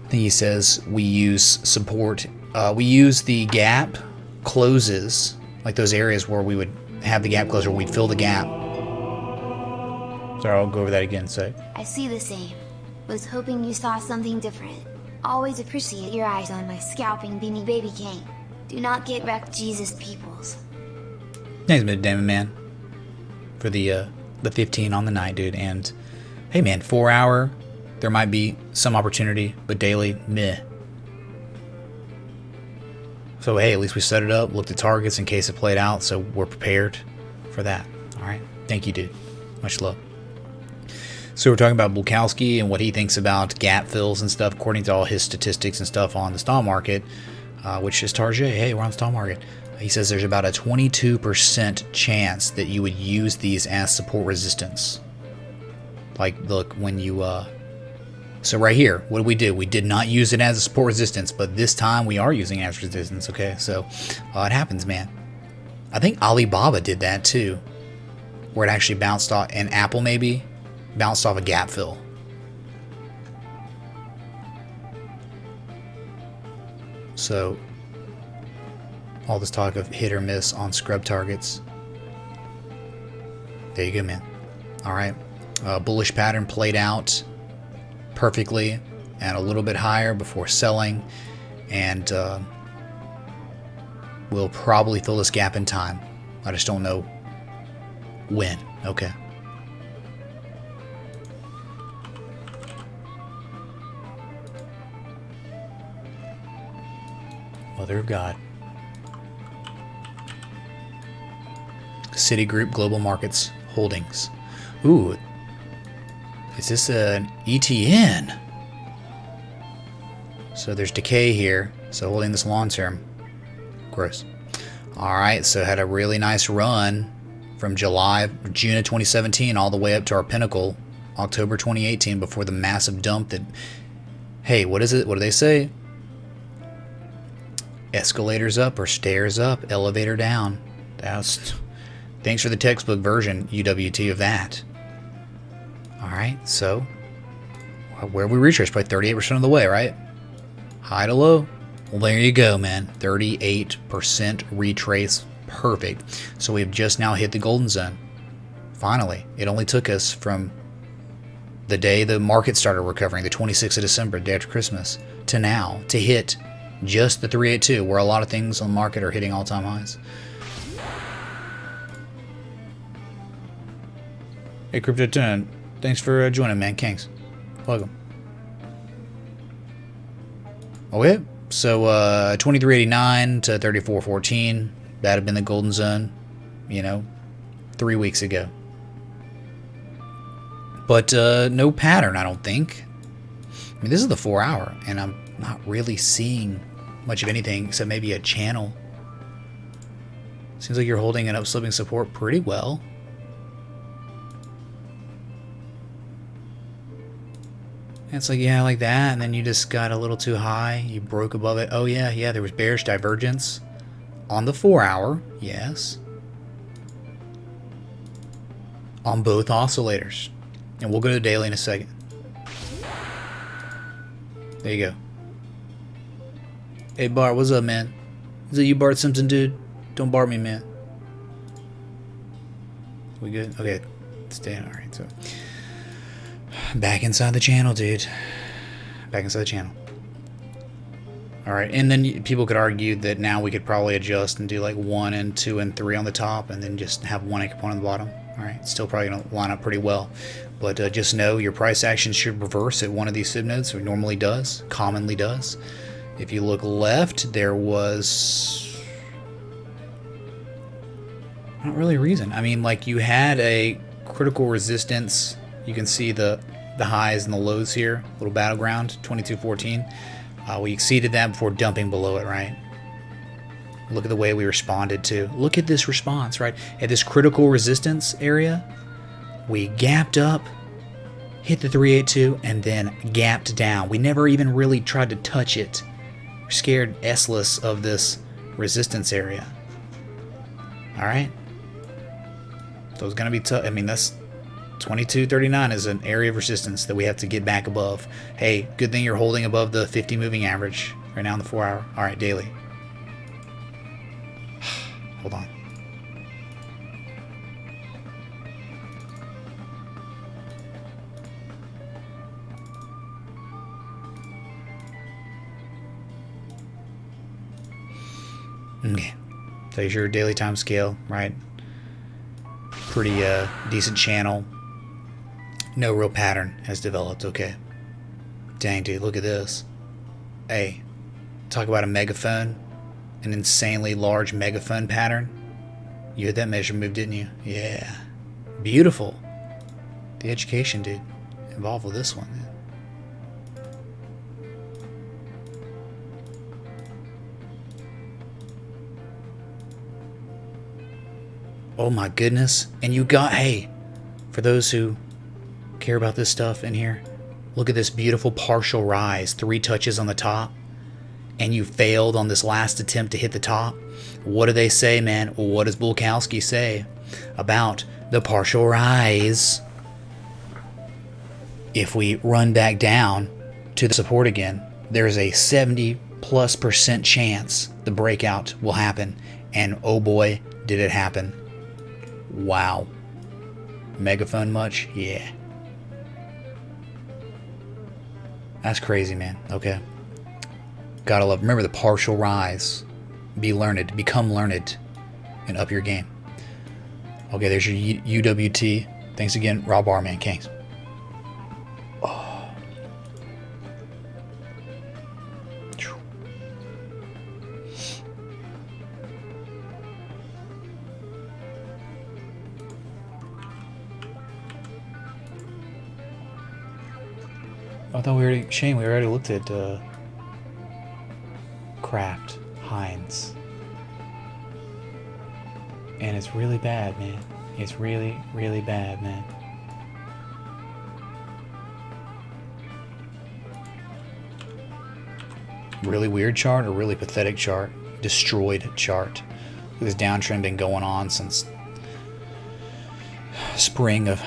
thing he says we use support. We use the gap closes, like those areas where we would have the gap closer, we'd fill the gap. Sorry, I'll go over that again. So I see the same. Was hoping you saw something different. Always appreciate your eyes on my scalping beanie baby king. Do not get wrecked, Jesus peoples. Thanks, Damon, man, for the 15 on the night, dude. And hey, man, 4 hour, there might be some opportunity, but daily, meh. So hey, at least we set it up, looked at targets in case it played out, so we're prepared for that. All right, thank you, dude. Much love. So we're talking about Bulkowski and what he thinks about gap fills and stuff, according to all his statistics and stuff on the stock market, which is Tarjay. Hey, we're on the stock market. He says there's about a 22% chance that you would use these as support resistance. Like, look, when you, so right here, what did we do? We did not use it as a support resistance, but this time we are using it as resistance, okay? So, it happens, man. I think Alibaba did that too, where it actually bounced off, and Apple maybe, bounced off a gap fill. So, all this talk of hit or miss on scrub targets. There you go, man. All right. Bullish pattern played out perfectly and a little bit higher before selling. And we'll probably fill this gap in time. I just don't know when. Okay. Mother of God. Citigroup Global Markets Holdings. Ooh, is this an ETN? So there's decay here. So holding this long term. Gross. All right, so had a really nice run from June of 2017 all the way up to our pinnacle, October 2018, before the massive dump that, hey, what is it? What do they say? Escalators up or stairs up, elevator down. That's... Thanks for the textbook version, UWT, of that. Alright, so where we retraced? Probably 38% of the way, right? High to low. Well, there you go, man. 38% retrace. Perfect. So we've just now hit the golden zone. Finally. It only took us from the day the market started recovering, the 26th of December, day after Christmas, to now, to hit just the 382, where a lot of things on the market are hitting all-time highs. Hey, Crypto 10, thanks for joining, man. Kings. Welcome. Okay, so 2389 to 3414. That had been the golden zone, 3 weeks ago. But no pattern, I don't think. I mean, this is the 4 hour, and I'm not really seeing much of anything except maybe a channel. Seems like you're holding an upslipping support pretty well. It's like, yeah, like that, and then you just got a little too high. You broke above it. Oh, yeah, there was bearish divergence on the 4 hour, yes. On both oscillators. And we'll go to the daily in a second. There you go. Hey, Bart, what's up, man? Is it you, Bart Simpson, dude? Don't Bart me, man. We good? Okay, staying. All right, so... Back inside the channel, dude. Back inside the channel. Alright, and then people could argue that now we could probably adjust and do like 1 and 2 and 3 on the top and then just have 1 anchor point on the bottom. Alright, still probably going to line up pretty well. But just know your price action should reverse at one of these fib nodes. It normally does. Commonly does. If you look left, there was... not really a reason. I mean, like, you had a critical resistance... You can see the highs and the lows here, little battleground, 2214. We exceeded that before dumping below it, right? Look at the way we responded to. Look at this response, right? At this critical resistance area, we gapped up, hit the 382, and then gapped down. We never even really tried to touch it. We're scared S-less of this resistance area. All right? So it's going to be tough. I mean, that's... 2239 is an area of resistance that we have to get back above. Hey, good thing you're holding above the 50 moving average right now in the 4 hour. All right, daily. Hold on. Okay. So here's your daily time scale, right? pretty decent channel. No real pattern has developed. Okay. Dang, dude, look at this. Hey, talk about a megaphone. An insanely large megaphone pattern. You had that measure move, didn't you? Yeah. Beautiful. The education, dude, involved with this one. Oh my goodness. And you got, hey, for those who care about this stuff in here, look at this beautiful partial rise. 3 touches on the top. And you failed on this last attempt to hit the top. What do they say, man? What does Bulkowski say about the partial rise? If we run back down to the support again, there's a 70+% chance the breakout will happen. And oh boy, did it happen. Wow. Megaphone much? Yeah. That's crazy, man. Okay. Gotta love. Remember the partial rise. Be learned. Become learned. And up your game. Okay, there's your UWT. Thanks again, Rob Barman Kings. Oh. I thought we already looked at Kraft Heinz. And it's really bad, man. It's really, really bad, man. Really weird chart or really pathetic chart? Destroyed chart. This downtrend been going on since spring of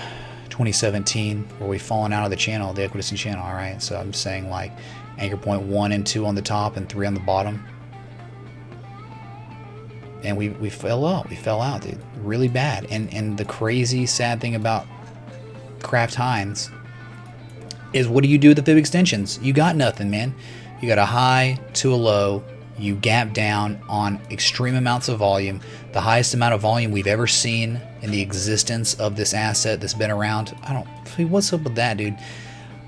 2017, where we've fallen out of the channel, the equidistant channel. All right, so I'm saying like anchor point 1 and 2 on the top and 3 on the bottom, and we fell out. We fell out, dude, really bad. And the crazy sad thing about Kraft Heinz is, what do you do with the fib extensions? You got nothing, man. You got a high to a low. You gap down on extreme amounts of volume, the highest amount of volume we've ever seen in the existence of this asset that's been around. What's up with that, dude?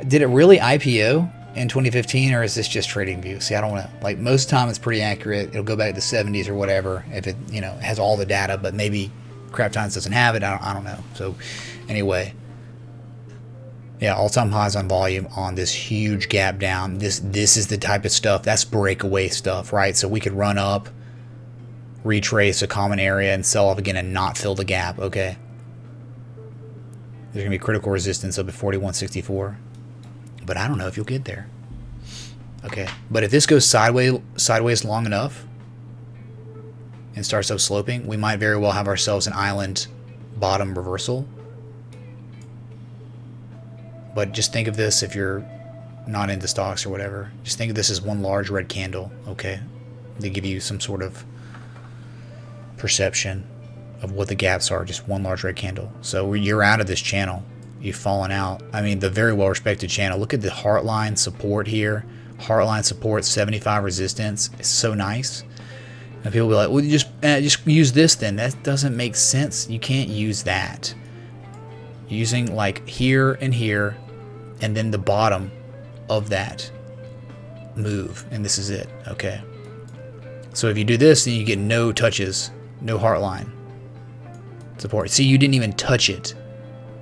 Did it really IPO in 2015, or is this just trading view? See, I don't want to, like, most time it's pretty accurate. It'll go back to the 70s or whatever if it, has all the data, but maybe Kraft Heinz doesn't have it. I don't know. So anyway, yeah, all-time highs on volume on this huge gap down. This is the type of stuff, that's breakaway stuff, right? So we could run up, retrace a common area, and sell off again and not fill the gap, okay? There's going to be critical resistance up at 41.64. But I don't know if you'll get there. Okay, but if this goes sideways long enough and starts up sloping, we might very well have ourselves an island bottom reversal. But just think of this, if you're not into stocks or whatever, just think of this as one large red candle, okay? They give you some sort of perception of what the gaps are, just one large red candle. So you're out of this channel. You've fallen out. I mean, the very well-respected channel. Look at the heartline support here. Heartline support, 75 resistance. It's so nice. And people will be like, well, you just use this then. That doesn't make sense. You can't use that. Using like here and here, and then the bottom of that move, and this is it, okay? So if you do this, then you get no touches, no heartline support. See, you didn't even touch it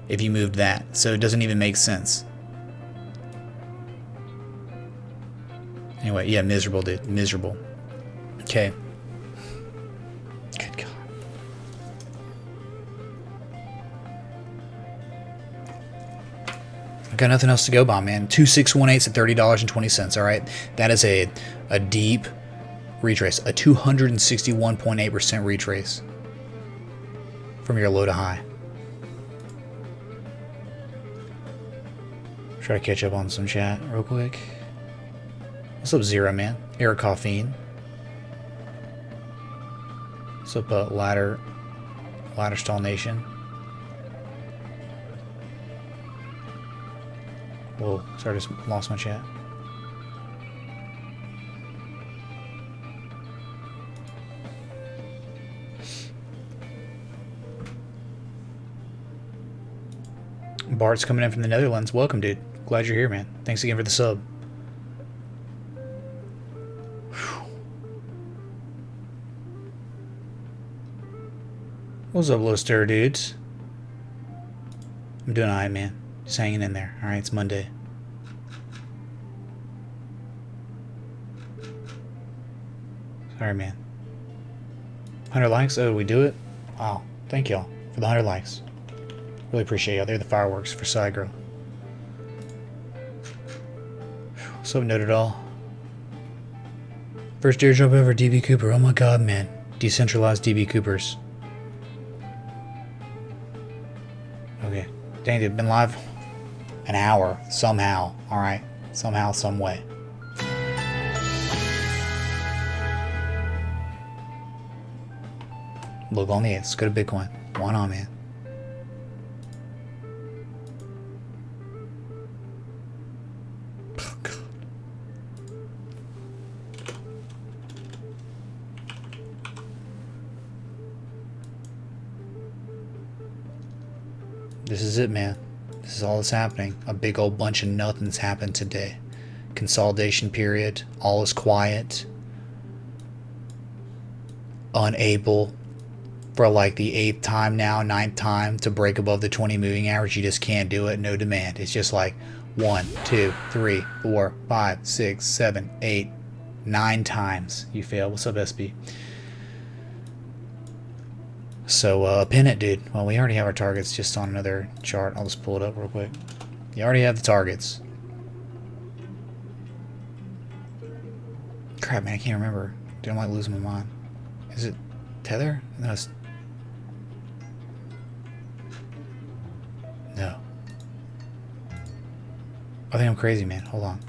if you moved that, so it doesn't even make sense. Anyway, yeah, miserable, dude, miserable. Okay. Good God. I've got nothing else to go by, man. 2618's at $30.20. All right, that is a deep retrace, a 261.8% retrace from your low to high. Try to catch up on some chat real quick. What's up, Zero Man? Eric Coffeen. What's up, Ladder Stall Nation? Whoa, sorry, just lost my chat. Bart's coming in from the Netherlands. Welcome, dude. Glad you're here, man. Thanks again for the sub. What's up, low stir dudes? I'm doing alright, man. Just hanging in there. Alright, it's Monday. Sorry, man. 100 likes? Oh, we do it? Wow. Thank y'all for the 100 likes. Really appreciate y'all. They're the fireworks for Cygro. What's up, Note It All? First airdrop ever, DB Cooper. Oh my god, man. Decentralized DB Coopers. Okay. Dang, they've been live an hour. Somehow. Alright. Somehow, some way. Look on the 8th. Let's go to Bitcoin. Why not, man? Oh, God. This is it, man. This is all that's happening. A big old bunch of nothing's happened today. Consolidation period. All is quiet. Unable for like the 8th time now, 9th time to break above the 20 moving average. You just can't do it. No demand. It's just like 1, 2, 3, 4, 5, 6, 7, 8, 9 times you fail. What's up, SB? So, Pennant, dude. Well, we already have our targets just on another chart. I'll just pull it up real quick. You already have the targets. Crap, man, I can't remember. Dude, I'm like losing my mind. Is it Tether? No, it's... No. I think I'm crazy, man. Hold on.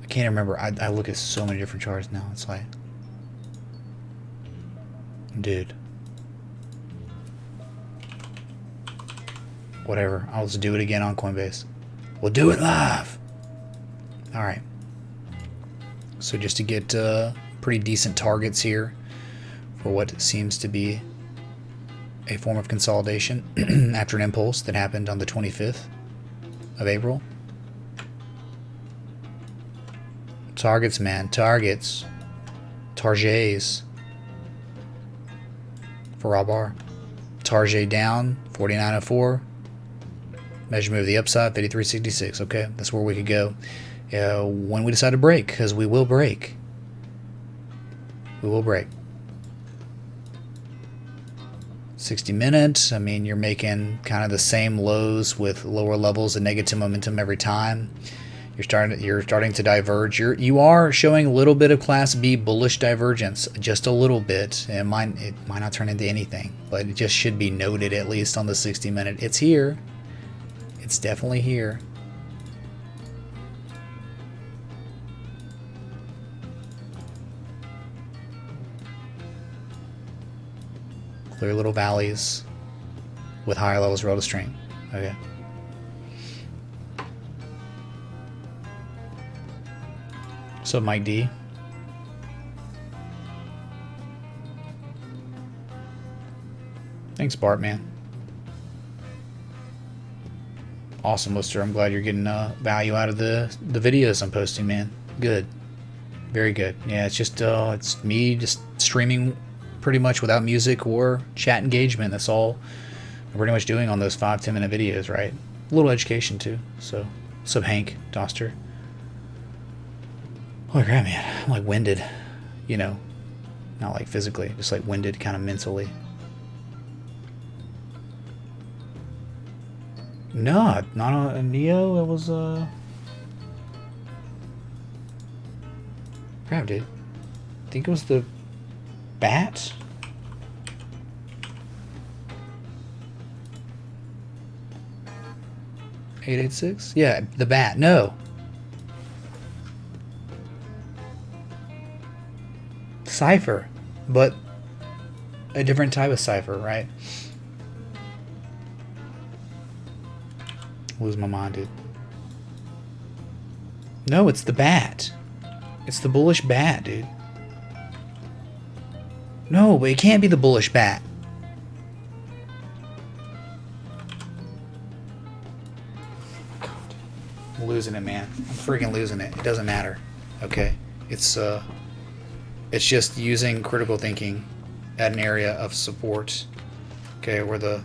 I can't remember. I look at so many different charts now. It's like... Dude. Whatever. I'll just do it again on Coinbase. We'll do it live! Alright. So just to get pretty decent targets here for what seems to be a form of consolidation after an impulse that happened on the 25th of April. Targets, man. Targets. Targets. For raw bar. Target down, 49.04. Measure move the upside, 53.66. Okay, that's where we could go. When we decide to break, because we will break. We will break. 60 minutes, I mean, you're making kind of the same lows with lower levels of negative momentum every time. You're starting to diverge. You are showing a little bit of Class B bullish divergence, just a little bit. It might not turn into anything, but it just should be noted at least on the 60-minute. It's here. It's definitely here. Clear little valleys with higher levels of relative strength. Okay. What's up, Mike D? Thanks, Bart, man. Awesome, Lister. I'm glad you're getting value out of the videos I'm posting, man. Good. Very good. Yeah, it's just it's me just streaming pretty much without music or chat engagement. That's all I'm pretty much doing on those 5-10 minute videos, right? A little education too. So, what's up, Hank Doster? Holy crap, man. I'm like winded, you know, not like physically, just like winded kind of mentally. No, not a Neo. It was crap, dude. I think it was the bat. $886? Yeah, the bat. No. Cipher, but a different type of cipher, right? Lose my mind, dude. No, it's the bat. It's the bullish bat, dude. No, but it can't be the bullish bat. I'm losing it, man. I'm freaking losing it. It doesn't matter. Okay? It's just using critical thinking at an area of support. Okay, where the...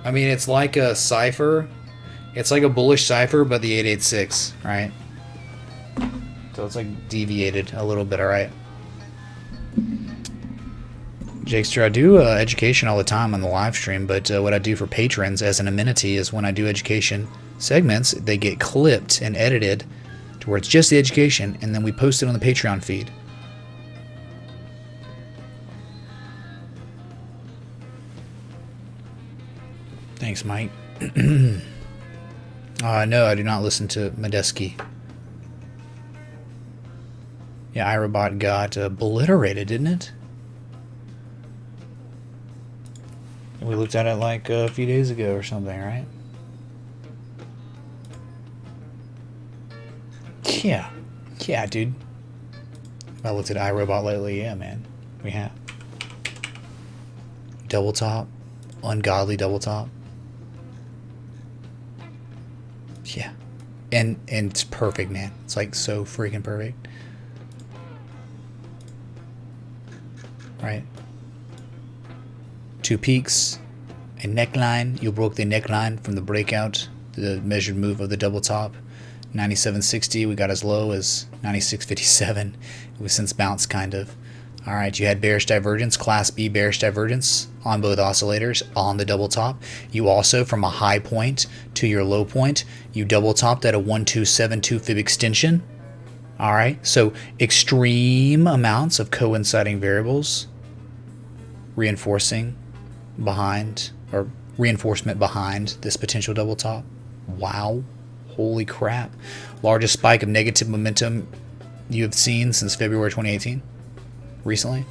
I mean, it's like a cipher. It's like a bullish cipher, but the 886, right? So it's like deviated a little bit, alright? Jakester, I do education all the time on the live stream, but what I do for patrons as an amenity is when I do education segments, they get clipped and edited to where it's just the education, and then we post it on the Patreon feed. Thanks, Mike. No, I do not listen to Medeski. Yeah, iRobot got obliterated, didn't it? We looked at it like a few days ago or something, right? Yeah. Yeah, dude. I looked at iRobot lately. Yeah, man. We have. Double top. Ungodly double top. Yeah. And it's perfect, man. It's like so freaking perfect. Right? Two peaks, a neckline. You broke the neckline from the breakout, the measured move of the double top. 97.60. We got as low as 96.57. It was since bounced, kind of. All right, you had bearish divergence, Class B bearish divergence on both oscillators on the double top. You also, from a high point to your low point, you double topped at a 1272 fib extension. All right, so extreme amounts of coinciding variables reinforcing behind, or reinforcement behind this potential double top. Wow, holy crap. Largest spike of negative momentum you have seen since February 2018. Recently.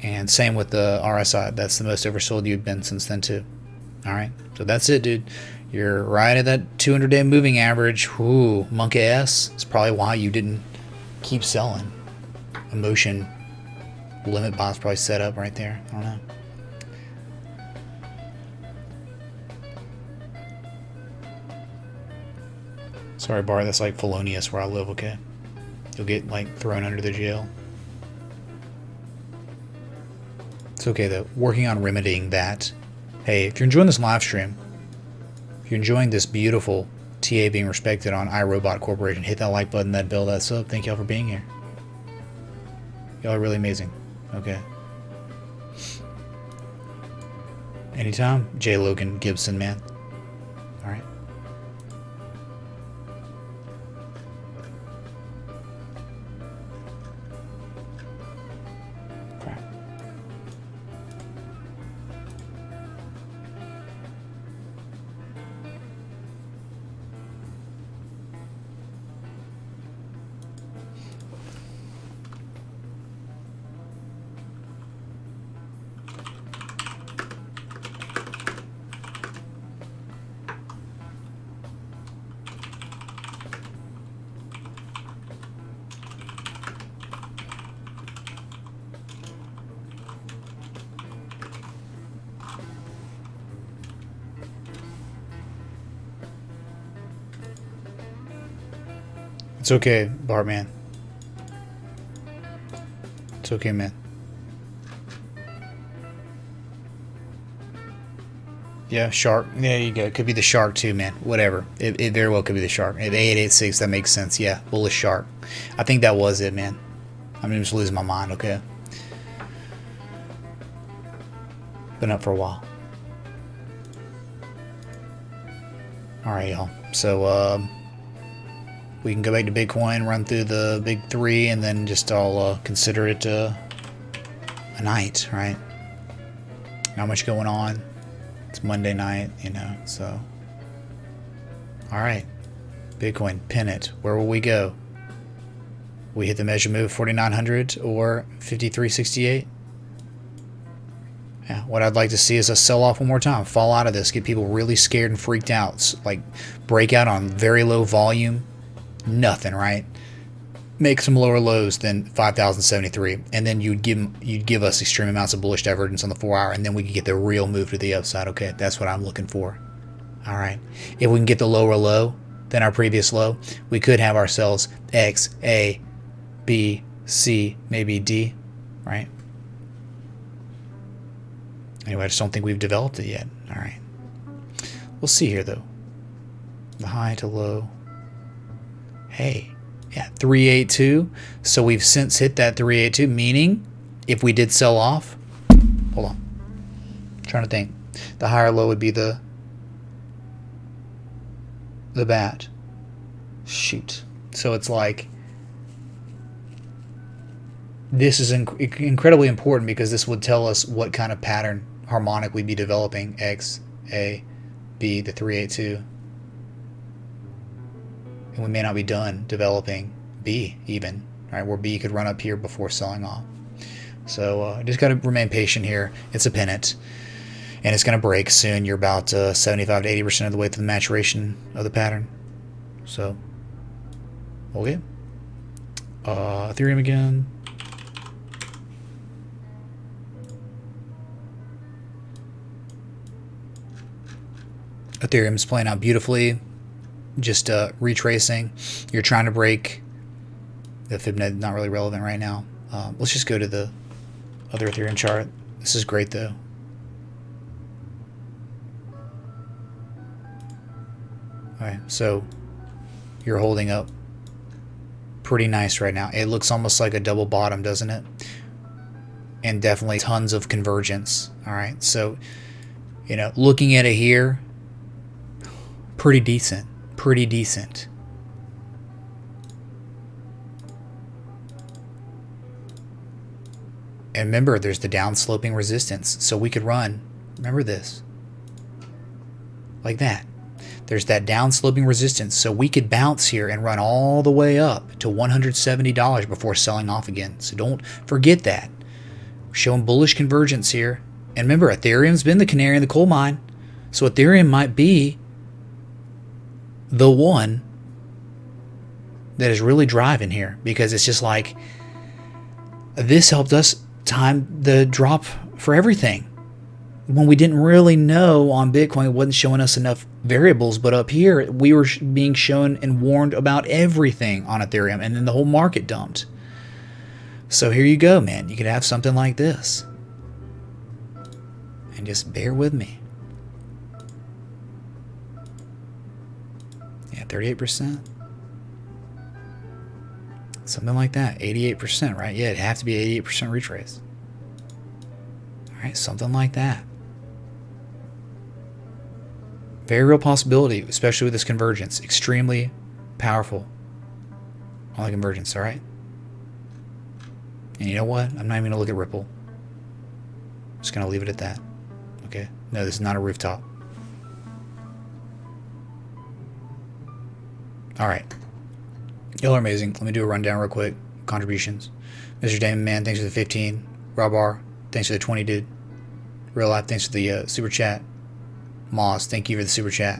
And same with the RSI. That's the most oversold you've been since then too. Alright, so that's it, dude. You're right at that 200-day moving average. Ooh, monkey ass. It's probably why you didn't keep selling. Emotion limit bot's probably set up right there. I don't know. Sorry, Bar, that's like felonious where I live, okay? You'll get like thrown under the jail. It's okay though. Working on remedying that. Hey, if you're enjoying this live stream, if you're enjoying this beautiful TA being respected on iRobot Corporation, hit that like button, that bell, that sub. Thank y'all for being here. Y'all are really amazing. Okay. Anytime. J. Logan Gibson, man. Alright. It's okay, Bartman. It's okay, man. Yeah, shark. There you go. It could be the shark too, man. Whatever. It very well could be the shark. At 886, that makes sense. Yeah, bullish shark. I think that was it, man. I'm just losing my mind, okay? Been up for a while. Alright, y'all. So, we can go back to Bitcoin, run through the big three, and then just all consider it a night, right? Not much going on. It's Monday night, you know, so. Alright. Bitcoin, Pennant. Where will we go? We hit the measure move 4,900 or 53.68? Yeah, what I'd like to see is a sell-off one more time. Fall out of this. Get people really scared and freaked out. Like, break out on very low volume. Nothing, right? make some lower lows than 5,073, and then you'd give us extreme amounts of bullish divergence on the 4-hour, and then we could get the real move to the upside. Okay, that's what I'm looking for. All right, if we can get the lower low than our previous low, we could have ourselves X, A, B, C, maybe D, right? Anyway, I just don't think we've developed it yet. All right, we'll see here though. The high to low. Hey. Yeah, 382. So we've since hit that 382, meaning if we did sell off, hold on. I'm trying to think. The higher low would be the bat. Shoot. So it's like this is incredibly important because this would tell us what kind of pattern harmonic we'd be developing. X, A, B, the 382. And we may not be done developing B even, right? Where B could run up here before selling off. So just got to remain patient here. It's a pennant, and it's going to break soon. You're about 75 to 80% of the way through the maturation of the pattern. So, okay. Ethereum again. Ethereum's playing out beautifully. Just retracing. You're trying to break the Fibonacci, not really relevant right now. Let's just go to the other Ethereum chart. This is great though. Alright, so you're holding up pretty nice right now. It looks almost like a double bottom, doesn't it? And definitely tons of convergence. Alright, so looking at it here, pretty decent. Pretty decent. And remember, there's the downsloping resistance, so we could run, remember this, like that. There's that downsloping resistance, so we could bounce here and run all the way up to $170 before selling off again. So don't forget that. We're showing bullish convergence here. And remember, Ethereum's been the canary in the coal mine, so Ethereum might be the one that is really driving here, because it's just like this helped us time the drop for everything when we didn't really know on Bitcoin. It wasn't showing us enough variables, but up here we were being shown and warned about everything on Ethereum, and then the whole market dumped. So here you go, man. You could have something like this, and just bear with me. 38%, something like that. 88%, right? Yeah, it'd have to be 88% retrace. All right, something like that. Very real possibility, especially with this convergence. Extremely powerful on the convergence. All right. And you know what? I'm not even gonna look at Ripple. I'm just gonna leave it at that. Okay. No, this is not a rooftop. All right. Y'all are amazing. Let me do a rundown real quick. Contributions. Mr. Damon Man, thanks for the 15. Rob R, thanks for the 20, dude. Real Life, thanks for the super chat. Moss, thank you for the super chat.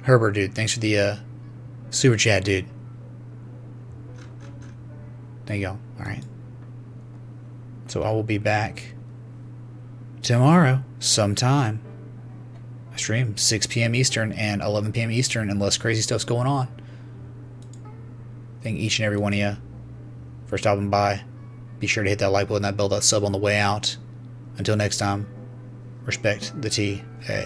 Herbert, dude, thanks for the super chat, dude. There you go. All right. So I will be back tomorrow sometime. I stream 6 p.m. Eastern and 11 p.m. Eastern unless crazy stuff's going on. Thank each and every one of you for stopping by. Be sure to hit that like button, that bell, that sub on the way out. Until next time, respect the TA.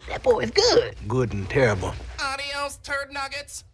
That boy is good. Good and terrible. Adios, turd nuggets.